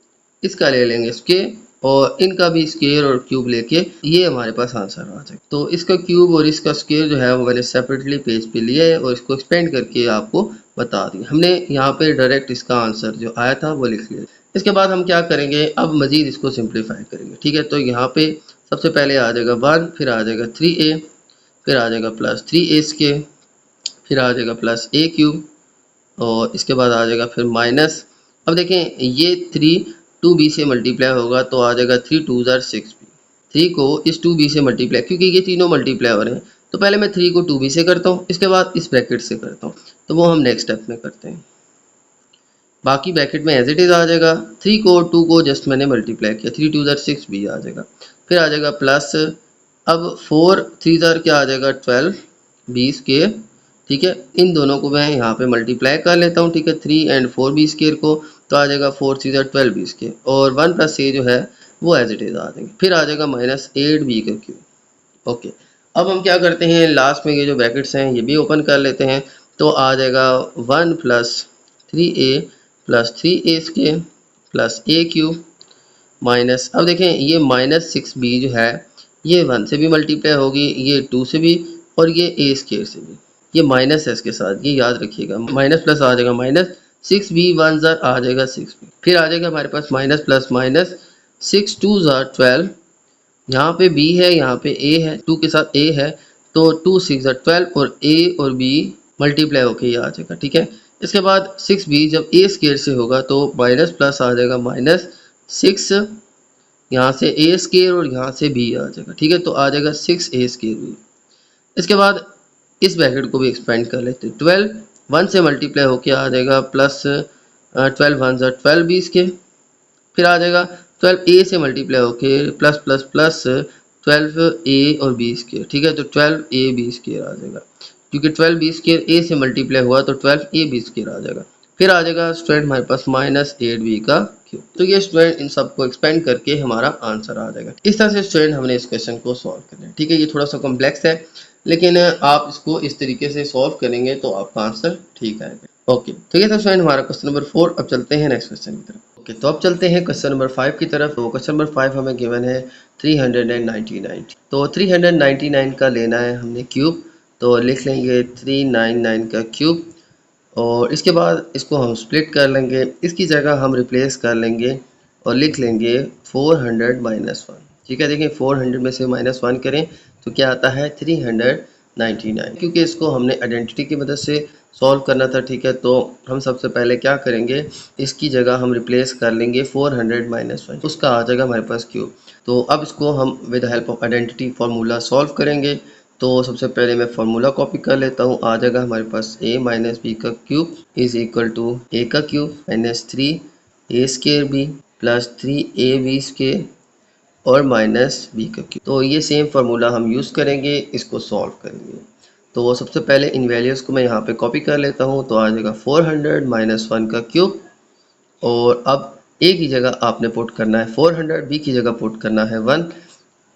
इसका ले लेंगे स्क्वायर और इनका भी स्क्वायर और क्यूब लेके ये हमारे पास आंसर आ जाएगा। तो इसका क्यूब और इसका स्क्वायर जो है वो मैंने सेपरेटली पेज पे लिया है और इसको एक्सपेंड करके आपको बता दिया। हमने यहाँ पे डायरेक्ट इसका आंसर जो आया था वो लिख लिया। इसके बाद हम क्या करेंगे, अब मज़ीद इसको सिंप्लीफाई करेंगे, ठीक है। तो यहाँ पे सबसे पहले आ जाएगा 1, फिर आ जाएगा 3a, फिर आ जाएगा प्लस 3a स्क्वायर, फिर आ जाएगा प्लस a क्यूब और इसके बाद आ जाएगा फिर माइनस। अब देखें ये 3 2b से मल्टीप्लाई होगा तो आ जाएगा 3 2 जा 6b, 3 को इस 2b से मल्टीप्लाई, क्योंकि ये तीनों मल्टीप्लाई हो रहे हैं तो पहले मैं 3 को 2b से करता हूँ, इसके बाद इस ब्रैकेट से करता हूँ, तो वो हम नेक्स्ट स्टेप में करते हैं। बाकी ब्रैकेट में एज इट इज़ आ जाएगा, 3 को 2 को जस्ट मैंने मल्टीप्लाई किया, 3 2 जा 6b आ जाएगा, फिर आ जाएगा प्लस, अब 4 3 जा क्या आ जाएगा 12 b स्क्वायर, ठीक है। इन दोनों को मैं यहाँ पे मल्टीप्लाई कर लेता हूँ, ठीक है। 3 एंड 4b स्क्वायर को तो आ जाएगा 4 3 जा 12b स्क्वायर और 1 प्लस a जो है वो एज इट इज़ आ जाएंगे, फिर आ जाएगा माइनस 8b का क्यूब। ओके, अब हम क्या करते हैं, लास्ट में ये जो ब्रैकेट्स हैं ये भी ओपन कर लेते हैं, तो आ जाएगा 1 plus 3a plus 3a square plus a cube minus, अब देखें ये माइनस 6b जो है ये 1 से भी मल्टीप्लाई होगी, ये 2 से भी और ये a स्क्वायर से भी, ये माइनस है इसके साथ, ये याद रखिएगा। माइनस प्लस आ जाएगा माइनस 6b 1 ज़ा आ जाएगा 6b, फिर आ जाएगा हमारे पास माइनस प्लस माइनस 6 2 ज़ा 12, यहाँ पे b है यहाँ पे a है, 2 के साथ a है तो 2 6 ज़ा 12 और a और b मल्टीप्लाई होके ये आ जाएगा, ठीक है। इसके बाद 6b जब a स्क्वायर से होगा तो माइनस प्लस आ जाएगा माइनस 6 यहाँ से ए स्केयर और यहाँ से बी आ जाएगा, ठीक है। तो आ जाएगा 6a स्केयर बी। इसके बाद इस ब्रैकेट को भी एक्सपेंड कर लेते हैं। 12 1 से मल्टीप्लाई होके आ जाएगा प्लस 12 1 ज़ा 12 बी स्केयर। फिर आ जाएगा 12a से मल्टीप्लाई होके प्लस प्लस प्लस 12a और बी स्केयर, ठीक है। तो 12a बी स्केयर आ जाएगा, क्योंकि 12 बी स्केयर a से मल्टीप्लाई हुआ तो 12a बी स्केयर आ जाएगा। फिर आ जाएगा स्टूडेंट हमारे पास माइनस 8b का क्यूब। तो ये स्टूडेंट इन सबको एक्सपेंड करके हमारा आंसर आ जाएगा। इस तरह से स्टूडेंट हमने इस क्वेश्चन को सॉल्व करना है, ठीक है। ये थोड़ा सा कॉम्प्लेक्स है, लेकिन आप इसको इस तरीके से सॉल्व करेंगे तो आपका आंसर ठीक आएगा। ओके, तो ये था स्टूडेंट हमारा क्वेश्चन नंबर 4। अब चलते हैं नेक्स्ट क्वेश्चन की तरफ। ओके, तो अब चलते हैं क्वेश्चन नंबर 5 की तरफ। तो क्वेश्चन नंबर 5 हमें गिवन है 399। तो 399 का लेना है हमने क्यूब, तो लिख लेंगे 399 का क्यूब। और इसके बाद इसको हम स्प्लिट कर लेंगे, इसकी जगह हम रिप्लेस कर लेंगे और लिख लेंगे 400 माइनस 1, ठीक है। देखिए 400 में से माइनस 1 करें तो क्या आता है 399, क्योंकि इसको हमने आइडेंटिटी की मदद से सॉल्व करना था, ठीक है। तो हम सबसे पहले क्या करेंगे, इसकी जगह हम रिप्लेस कर लेंगे 400 माइनस 1, उसका आ जाएगा हमारे पास क्यूब। तो अब इसको हम with help of identity formula solve करेंगे। तो सबसे पहले मैं फार्मूला कॉपी कर लेता हूँ। आ जाएगा हमारे पास a माइनस बी का cube is equal to a का cube minus 3a square b plus 3ab square और माइनस बी का क्यूब। तो ये सेम फार्मूला हम यूज़ करेंगे, इसको सॉल्व करेंगे। तो सबसे पहले इन वैल्यूज़ को मैं यहाँ पे कॉपी कर लेता हूँ। तो आ जाएगा 400 माइनस 1 का क्यूब, और अब a की जगह आपने पुट करना है 400, b की जगह पुट करना है 1।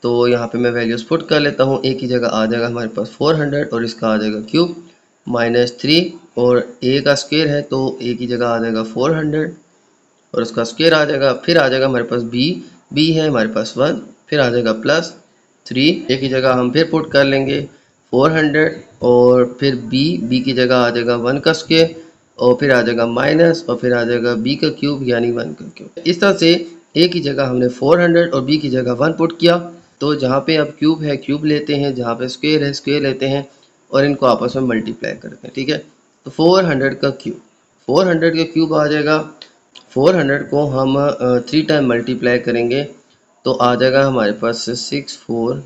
तो यहाँ पे मैं वैल्यूज़ पुट कर लेता हूँ। a की जगह आ जाएगा हमारे पास 400 और इसका आ जाएगा क्यूब माइनस 3, और a का स्क्वायर है तो a की जगह आ जाएगा 400 और उसका स्क्वायर आ जाएगा। फिर आ जाएगा हमारे पास b है हमारे पास 1, फिर आ जाएगा प्लस 3, a की जगह हम फिर पुट कर लेंगे 400 और फिर b की जगह आ जाएगा 1 का स्क्वायर और फिर आ जाएगा माइनस और फिर आ जाएगा b का क्यूब यानी 1 का क्यूब। इस तरह से a की जगह हमने 400 और b की जगह 1 पुट किया। तो जहाँ पे अब क्यूब है क्यूब लेते हैं, जहाँ पे स्क्वायर है स्क्वायर लेते हैं और इनको आपस में मल्टीप्लाई करते हैं, ठीक है। तो 400 का क्यूब, 400 का क्यूब आ जाएगा। 400 को हम 3 टाइम मल्टीप्लाई करेंगे तो आ जाएगा हमारे पास 64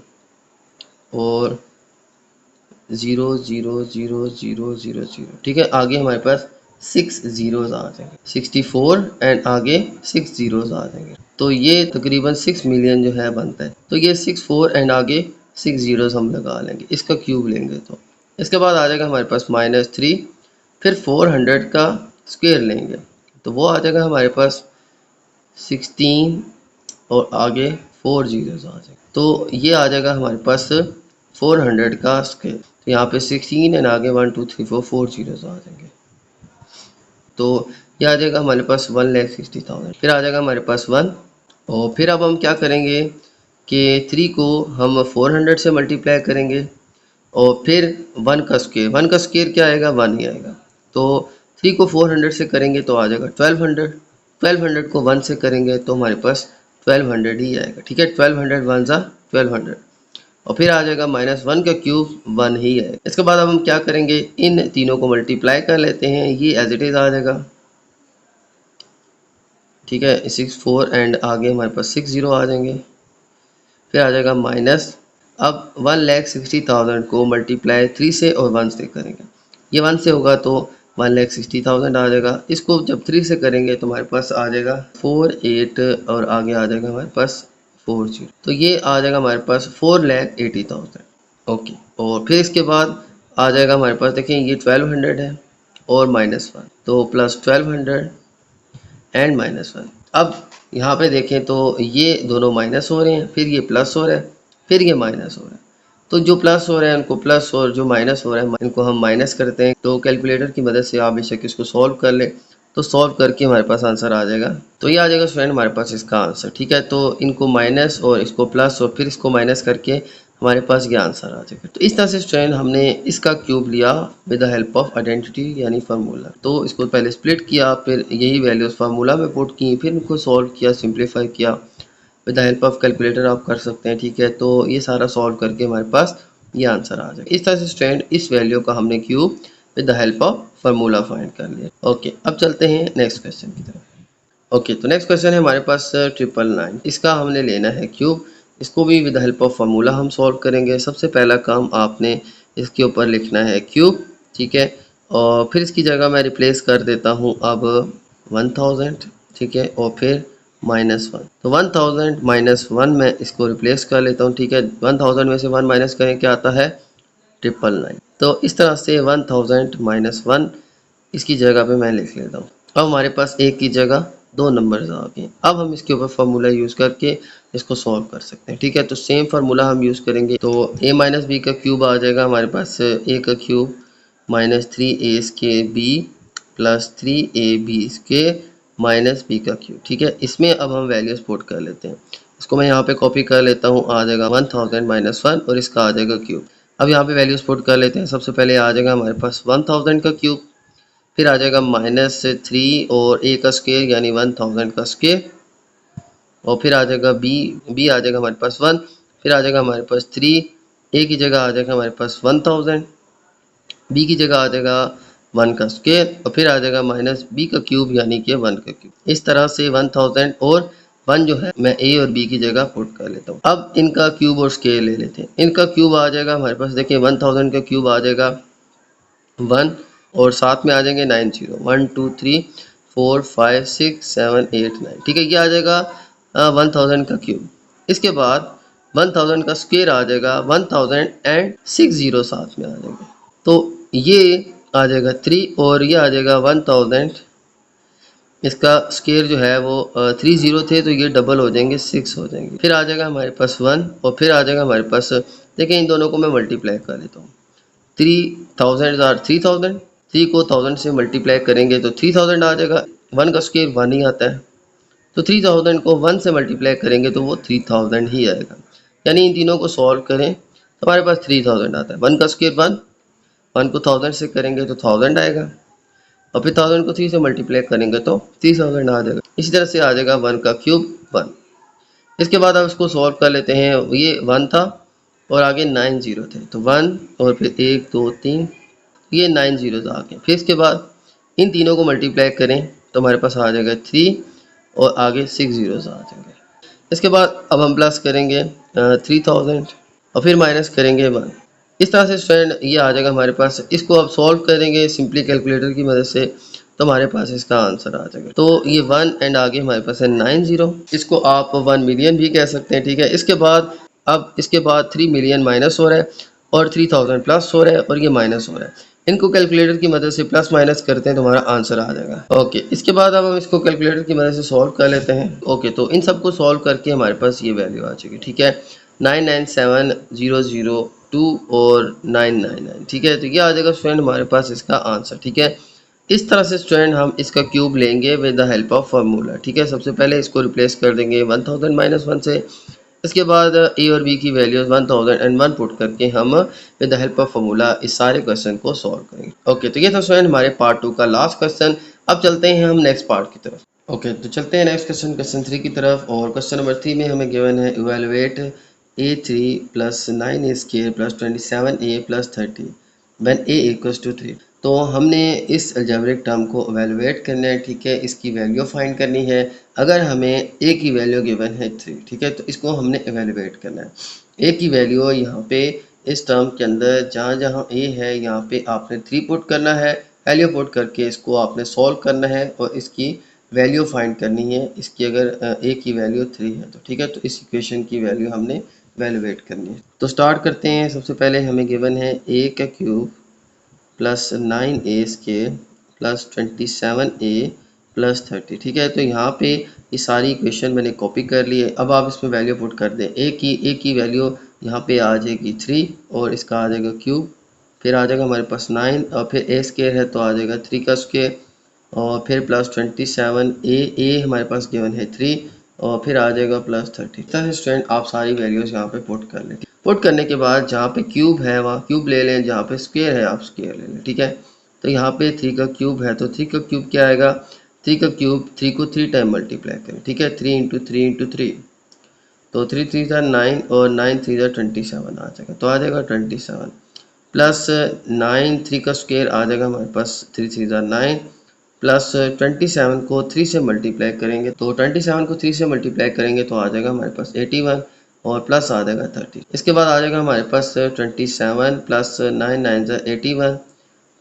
और 0 0 0 0 0, ठीक है। आगे हमारे पास 6 zeros आ जाएंगे, 64 एंड आगे 6 zeros आ जाएंगे। तो ये तकरीबन 6 मिलियन जो है बनता है। तो ये 64 एंड आगे 6 zeros हम लगा लेंगे, इसका क्यूब लेंगे। तो इसके बाद आ जाएगा हमारे पास माइनस 3, फिर 400 का स्क्वायर लेंगे तो वो आ जाएगा हमारे पास 16 और आगे 4 zeros आ जाएंगे। तो ये आ जाएगा हमारे पास 400 का स्क्वायर। तो यहाँ पे 16 एंड आगे 1 2 3 4 4 zeros आ जाएंगे। तो ये आ जाएगा हमारे पास 1,60,000। फिर आ जाएगा हमारे पास 1, और फिर अब हम क्या करेंगे कि 3 को हम 400 से मल्टीप्लाई करेंगे और फिर 1 का स्क्वायर, 1 का स्क्वायर क्या आएगा 1 ही आएगा। तो 3 को 400 से करेंगे तो आ जाएगा 1200, 1200 को 1 से करेंगे तो हमारे पास 1200 ही आएगा, ठीक है। 1200 1 ज़ा 1200 और फिर आ जाएगा माइनस 1 का क्यूब 1 ही है। इसके बाद अब हम क्या करेंगे, इन तीनों को मल्टीप्लाई कर लेते हैं, ये एज इट इज़ आ जाएगा, ठीक है। 64 एंड आगे हमारे पास 6 जीरो आ जाएंगे। फिर आ जाएगा माइनस, अब 1,60,000 को मल्टीप्लाई 3 से और 1 से करेंगे, ये 1 से होगा तो 1,60,000 आ जाएगा। इसको जब 3 से करेंगे तो हमारे पास आ जाएगा 48 और आगे आ जाएगा हमारे पास 40। तो ये आ जाएगा हमारे पास 4,80,000। ओके, और फिर इसके बाद आ जाएगा हमारे पास, देखिए ये 1200 है और माइनस 1, तो प्लस 1200 एंड माइनस 1। अब यहाँ पे देखें तो ये दोनों माइनस हो रहे हैं, फिर ये प्लस हो रहा है, फिर ये माइनस हो रहा है। तो जो प्लस हो रहे हैं उनको प्लस और जो माइनस हो रहा है इनको हम माइनस करते हैं। तो कैलकुलेटर की मदद से आप बेशक इसको सॉल्व कर ले, तो सॉल्व करके हमारे पास आंसर आ जाएगा। तो ये आ जाएगा स्टूडेंट हमारे पास इसका आंसर, ठीक है। तो इनको माइनस और इसको प्लस और फिर इसको माइनस करके हमारे पास ये आंसर आ जाएगा। तो इस तरह से स्टूडेंट हमने इसका क्यूब लिया with the help of identity यानी फार्मूला। तो इसको पहले स्प्लिट किया, फिर यही वैल्यूज फार्मूला में पुट की, फिर इनको सॉल्व किया, सिंप्लीफाई किया। With the help of calculator आप कर सकते हैं, ठीक है। तो ये सारा सॉल्व करके हमारे पास ये आंसर आ जाएगा। इस तरह से स्टूडेंट इस वैल्यू का हमने cube with the help of formula find कर लिया। ओके, अब चलते हैं नेक्स्ट क्वेश्चन की तरफ। ओके, तो नेक्स्ट क्वेश्चन है हमारे पास 999। इसका हमने लेना है क्यूब। इसको भी विद हेल्प ऑफ फार्मूला हम सॉल्व करेंगे। सबसे पहला काम आपने इसके ऊपर लिखना है क्यूब, ठीक है, और फिर इसकी जगह मैं रिप्लेस कर देता हूँ अब 1000, ठीक है, और फिर -1। तो 1000 -1 मैं इसको रिप्लेस कर लेता हूँ, ठीक है। 1000 में से 1 माइनस करें, क्या आता है? 999। तो इस तरह से 1000 -1 इसकी जगह पे मैं लिख लेता हूँ। अब हमारे पास एक की जगह दो नंबर्स आ गए। अब हम इसके ऊपर फार्मूला यूज़ करके इसको सॉल्व कर सकते हैं, ठीक है। तो सेम फार्मूला हम यूज़ करेंगे। तो a माइनस बी का क्यूब आ जाएगा हमारे पास a का cube -3a square b plus 3ab square minus b का क्यूब, ठीक है। इसमें अब हम वैल्यूज पुट कर लेते हैं। इसको मैं यहाँ पे कॉपी कर लेता हूँ, आ जाएगा 1000 -1 और इसका आ जाएगा क्यूब। अब यहाँ पे वैल्यूज पुट कर लेते हैं। सबसे पहले आ जाएगा हमारे पास 1000 का क्यूब, फिर आ जाएगा -3 और a का स्क्वायर यानी 1000 का स्क्वायर, और फिर आ जाएगा b आ जाएगा हमारे पास 1, फिर आ जाएगा हमारे पास 3, a की जगह आ जाएगा हमारे पास 1000, b की जगह आ जाएगा 1 का स्क्वायर, और फिर आ जाएगा -b का क्यूब यानी कि 1 का क्यूब। इस तरह से 1000 और 1 जो है मैं a और b की जगह पुट कर लेता हूँ। अब इनका क्यूब और स्क्वायर ले लेते हैं। इनका क्यूब आ जाएगा हमारे पास, देखिए 1000 का क्यूब आ जाएगा 1 और साथ में आ जाएंगे 90, 1 2 3 4 5 6 7 8 9, ठीक है। ये आ जाएगा 1000 का क्यूब। इसके बाद 1000 का स्क्वायर आ जाएगा 1000 एंड 6 जीरो साथ में आ जाएंगे। तो ये आ जाएगा 3 और ये आ जाएगा 1000। इसका स्क्वायर जो है वो 3 जीरो थे तो ये डबल हो जाएंगे, 6 हो जाएंगे। फिर आ जाएगा हमारे पास 1 और फिर आ जाएगा हमारे पास, देखिए इन दोनों को मैं मल्टीप्लाई कर लेता हूँ। 3000 आर 3000, 3 को 1000 से मल्टीप्लाई करेंगे तो 3000 आ जाएगा। 1 का स्क्वायर 1 ही आता है, तो 3000 को 1 से मल्टीप्लाई करेंगे तो वो 3000 ही आएगा। यानी इन तीनों को सॉल्व करें तो हमारे पास 3000 आता है। 1 का स्क्वायर 1, 1 को 1000 से करेंगे तो 1000 आएगा, और फिर 1000 को 3 से मल्टीप्लाई करेंगे तो 3000 आ जाएगा। इसी तरह से आ जाएगा 1 का क्यूब 1। इसके बाद आप इसको सॉल्व कर लेते हैं। ये 1 था और आगे 9 जीरो थे, तो 1 और फिर 1 2 3, ये 9 जीरोज आ गए। फिर इसके बाद इन तीनों को मल्टीप्लाई करें तो हमारे पास आ जाएगा 3 और आगे 6 जीरोज आ जाएंगे। इसके बाद अब हम प्लस करेंगे 3000 और फिर माइनस करेंगे 1। इस तरह से स्टूडेंट ये आ जाएगा हमारे पास। इसको अब सॉल्व करेंगे सिंपली कैलकुलेटर की मदद से तो हमारे पास इसका आंसर आ जाएगा। तो ये 1 एंड आगे हमारे पास है 90। इसको आप 1 मिलियन भी कह सकते हैं, ठीक है। इसके बाद अब इसके बाद 3 मिलियन माइनस हो रहा है और 3000 प्लस हो रहा है और ये माइनस हो रहा है। इनको कैलकुलेटर की मदद से प्लस माइनस करते हैं तो हमारा आंसर आ जाएगा। ओके, इसके बाद अब हम इसको कैलकुलेटर की मदद से सॉल्व कर लेते हैं। ओके, तो इन सबको सॉल्व करके हमारे पास ये वैल्यू आ जाएगी, ठीक है। 997002 और 999, ठीक है। तो ये आ जाएगा स्टूडेंट हमारे पास इसका आंसर, ठीक है। इस तरह से स्टूडेंट हम इसका क्यूब लेंगे with the help of formula, ठीक है। सबसे पहले इसको रिप्लेस कर देंगे 1000 -1 से। इसके बाद ए और बी की वैल्यूज 1000 एंड 1 पुट करके हम with the help of formula इस सारे क्वेश्चन को सॉल्व करेंगे। ओके, तो ये था स्टूडेंट हमारे पार्ट 2 का लास्ट क्वेश्चन। अब चलते हैं हम नेक्स्ट पार्ट की तरफ। ओके, तो चलते हैं नेक्स्ट क्वेश्चन 3 की तरफ। और क्वेश्चन नंबर 3 में हमें गिवन है evaluate a3 + 9a² + 27a + 30 when a = 3। तो हमने इस अलजेब्रिक टर्म को इवेलुएट करना है, ठीक है। इसकी वैल्यू फाइंड करनी है। अगर हमें a की वैल्यू गिवन है 3, ठीक है, तो इसको हमने इवेलुएट करना है। a की वैल्यू यहाँ पे इस टर्म के अंदर जहाँ जहाँ a है यहाँ पे आपने 3 पुट करना है। वैल्यू पुट करके इसको आपने सॉल्व करना है और इसकी वैल्यू फाइंड करनी है। इसकी अगर a की वैल्यू 3 है तो ठीक है, तो इस इक्वेशन की वैल्यू हमने इवेलुएट करनी है। तो स्टार्ट करते हैं। सबसे पहले हमें गिवन है a का क्यूब + 9a² + 27a + 30, ठीक है। तो यहाँ पे ये सारी इक्वेशन मैंने कॉपी कर ली है। अब आप इसमें वैल्यू पुट कर दें। a की वैल्यू यहाँ पे आ जाएगी 3 और इसका आ जाएगा क्यूब, फिर आ जाएगा हमारे पास 9 और फिर a² है तो आ जाएगा 3 का स्क्वायर, और फिर प्लस 27 a हमारे पास गिवन है 3 और फिर आ जाएगा प्लस 30। स्टूडेंट आप सारी वैल्यूज यहाँ पे पुट कर लें। पुट करने के बाद जहाँ पे क्यूब है वहाँ क्यूब ले लें, जहाँ पे स्क्वायर है आप स्क्वायर ले लें, ठीक है। तो यहाँ पे 3 का क्यूब है तो 3 का क्यूब क्या आएगा? 3 का क्यूब 3 को 3 टाइम मल्टीप्लाई करें, ठीक है। 3 × 3 × 3, तो 3 3 9 और 9 3 27 आ जाएगा, तो आ जाएगा 27 प्लस 9 3 का स्क्वायर आ जाएगा हमारे पास 3 3 9 प्लस 27 को 3 से मल्टीप्लाई करेंगे, तो 27 को 3 से मल्टीप्लाई करेंगे तो आ जाएगा हमारे पास 81 और प्लस आ जाएगा 30। इसके बाद आ जाएगा हमारे पास 27 प्लस 9 9 81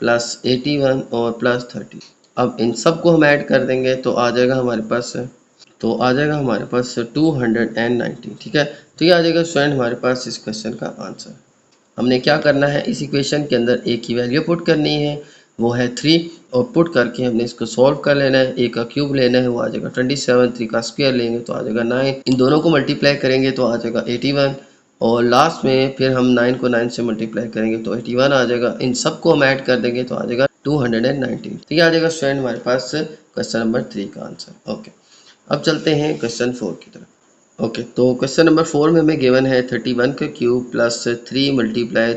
प्लस 81 और प्लस 30। अब इन सब को हम ऐड कर देंगे तो आ जाएगा हमारे पास 219। ठीक है, तो ये आ जाएगा स्टूडेंट हमारे पास इस क्वेश्चन का आंसर। हमने क्या करना है, इस इक्वेशन के अंदर ए की वैल्यू पुट करनी है, वो है 3, और पुट करके हमने इसको सॉल्व कर लेना है। ए का क्यूब लेना है, वो आ जाएगा 27, 3 का स्क्वायर लेंगे तो आ जाएगा 9, इन दोनों को मल्टीप्लाई करेंगे तो आ जाएगा 81, और लास्ट में फिर हम 9 को 9 से मल्टीप्लाई करेंगे तो 81 आ जाएगा। इन सबको हम ऐड कर देंगे तो आ जाएगा 219। तो ये आ जाएगा स्टूडेंट हमारे पास क्वेश्चन नंबर 3 का आंसर। ओके, अब चलते हैं क्वेश्चन 4 की तरफ। ओके, तो क्वेश्चन नंबर 4 में हमें गिवन है 31 का cube plus 3 multiply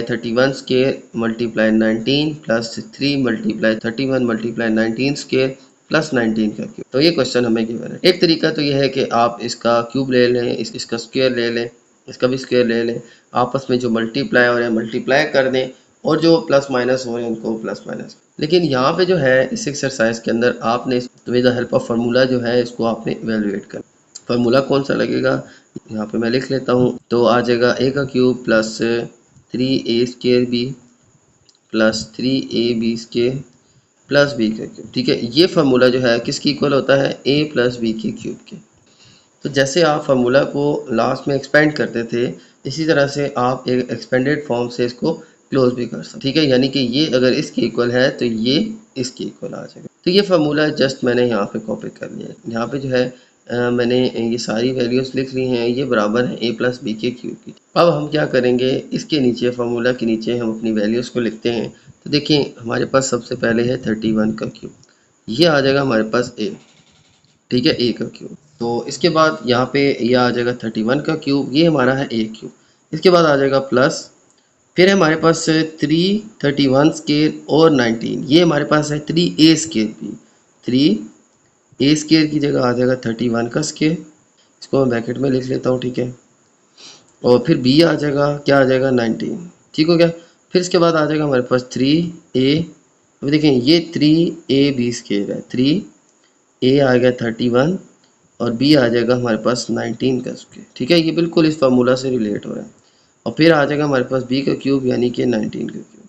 31 square multiply 19 plus 3 multiply 31 multiply 19 square plus 19 का क्यूब। तो ये क्वेश्चन हमें गिवन है। एक तरीका तो ये है कि आप इसका क्यूब ले लें, इसका स्क्वायर ले लें, इसका भी स्क्वायर ले लें, आपस में जो मल्टीप्लाई हो रहे हैं मल्टीप्लाई कर दें, और जो प्लस माइनस हो रहे हैं उनको प्लस माइनस। लेकिन यहाँ पे जो है इस एक्सरसाइज के अंदर आपने with the help of formula जो है इसको आपने इवेलुएट करना। फार्मूला कौन सा लगेगा, यहाँ पे मैं लिख लेता हूँ। तो आ जाएगा ए का cube plus 3a square b plus 3ab square plus b का क्यूब। ठीक है, ये फार्मूला जो है किसकी इक्वल होता है, a प्लस बी के क्यूब के। तो जैसे आप फार्मूला को लास्ट में एक्सपेंड करते थे, इसी तरह से आप एक एक्सपेंडेड फॉर्म से इसको क्लोज भी कर सकते। ठीक है, यानी कि ये अगर इसके इक्वल है तो ये इसके इक्वल आ जाएगा। तो ये फार्मूला जस्ट मैंने यहाँ पे कॉपी कर लिया है। यहाँ पे जो है मैंने ये सारी वैल्यूज लिख ली हैं, ये बराबर है a प्लस बी के क्यूब की। अब हम क्या करेंगे, इसके नीचे फार्मूला के नीचे हम अपनी वैल्यूज़ को लिखते हैं। तो देखिए हमारे पास सबसे पहले है 31 का क्यूब, ये आ जाएगा हमारे पास a। ठीक है, a का क्यूब। तो इसके बाद यहाँ पे ये आ जाएगा 31 का क्यूब, ये हमारा है a क्यूब। इसके बाद आ जाएगा प्लस, फिर हमारे पास 3 31 स्क्वायर और 19, ये हमारे पास है 3a स्क्वायर भी। 3a स्क्वायर की जगह आ जाएगा 31 का स्क्वायर, इसको मैं ब्रैकेट में लिख लेता हूँ। ठीक है, और फिर b आ जाएगा, क्या आ जाएगा 19। ठीक हो गया, फिर इसके बाद आ जाएगा हमारे पास 3a। अभी देखें ये 3ab स्क्वायर है, 3a आ गया 31 और b आ जाएगा हमारे पास 19 का स्क्वायर। ठीक है, ये बिल्कुल इस फार्मूला से रिलेट हो रहा है। और फिर आ जाएगा हमारे पास b का क्यूब यानी कि 19 का क्यूब।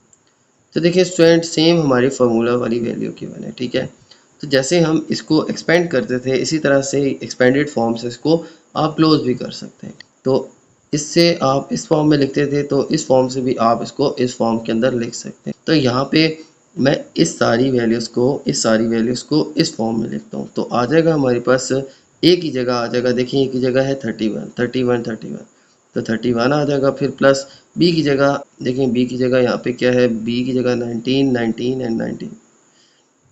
तो देखिए स्टूडेंट सेम हमारी फार्मूला वाली वैल्यू की बने। ठीक है, तो जैसे हम इसको एक्सपेंड करते थे इसी तरह से एक्सपेंडेड फॉर्म से इसको आप क्लोज भी कर सकते हैं। तो इससे आप इस फॉर्म में लिखते थे तो इस फॉर्म से भी आप इसको इस फॉर्म के अंदर लिख सकते हैं। तो यहाँ पे मैं इस सारी वैल्यूज़ को इस फॉर्म में लिखता हूँ। तो आ जाएगा हमारे पास a की जगह आ जाएगा, देखिए a की जगह है 31, तो 31 आ जाएगा। फिर प्लस b की जगह, देखें b की जगह यहाँ पे क्या है, b की जगह 19 एंड 19,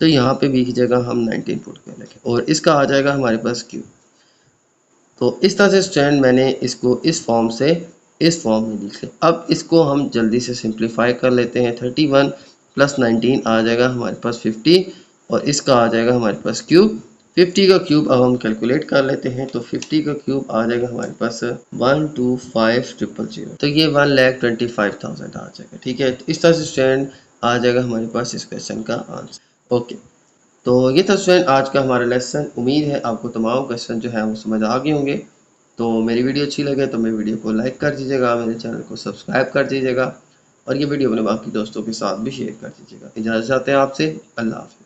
तो यहाँ पे b की जगह हम 19 पुट कर लेंगे और इसका आ जाएगा हमारे पास क्यूब। तो इस तरह से स्टूडेंट मैंने इसको इस फॉर्म से इस फॉर्म में लिख लिया। अब इसको हम जल्दी से सिंप्लीफाई कर लेते हैं। 31 प्लस 19 आ जाएगा हमारे पास 50 और इसका आ जाएगा हमारे पास क्यूब। 50 का क्यूब अब हम कैलकुलेट कर लेते हैं। तो 50 का क्यूब आ जाएगा हमारे पास 125,000, तो ये 1,25,000 आ जाएगा। ठीक है, तो इस तरह से स्टूडेंट आ जाएगा हमारे पास इस क्वेश्चन का आंसर। ओके, तो ये था स्टूडेंट आज का हमारा लेसन। उम्मीद है आपको तमाम क्वेश्चन जो है वो समझ आ गए होंगे। तो मेरी वीडियो अच्छी लगे तो मेरी वीडियो को लाइक कर दीजिएगा, मेरे चैनल को सब्सक्राइब कर दीजिएगा और ये वीडियो अपने बाकी दोस्तों के साथ भी शेयर कर दीजिएगा। इजाज़त चाहते हैं आपसे, अल्लाह हाफ़िज़।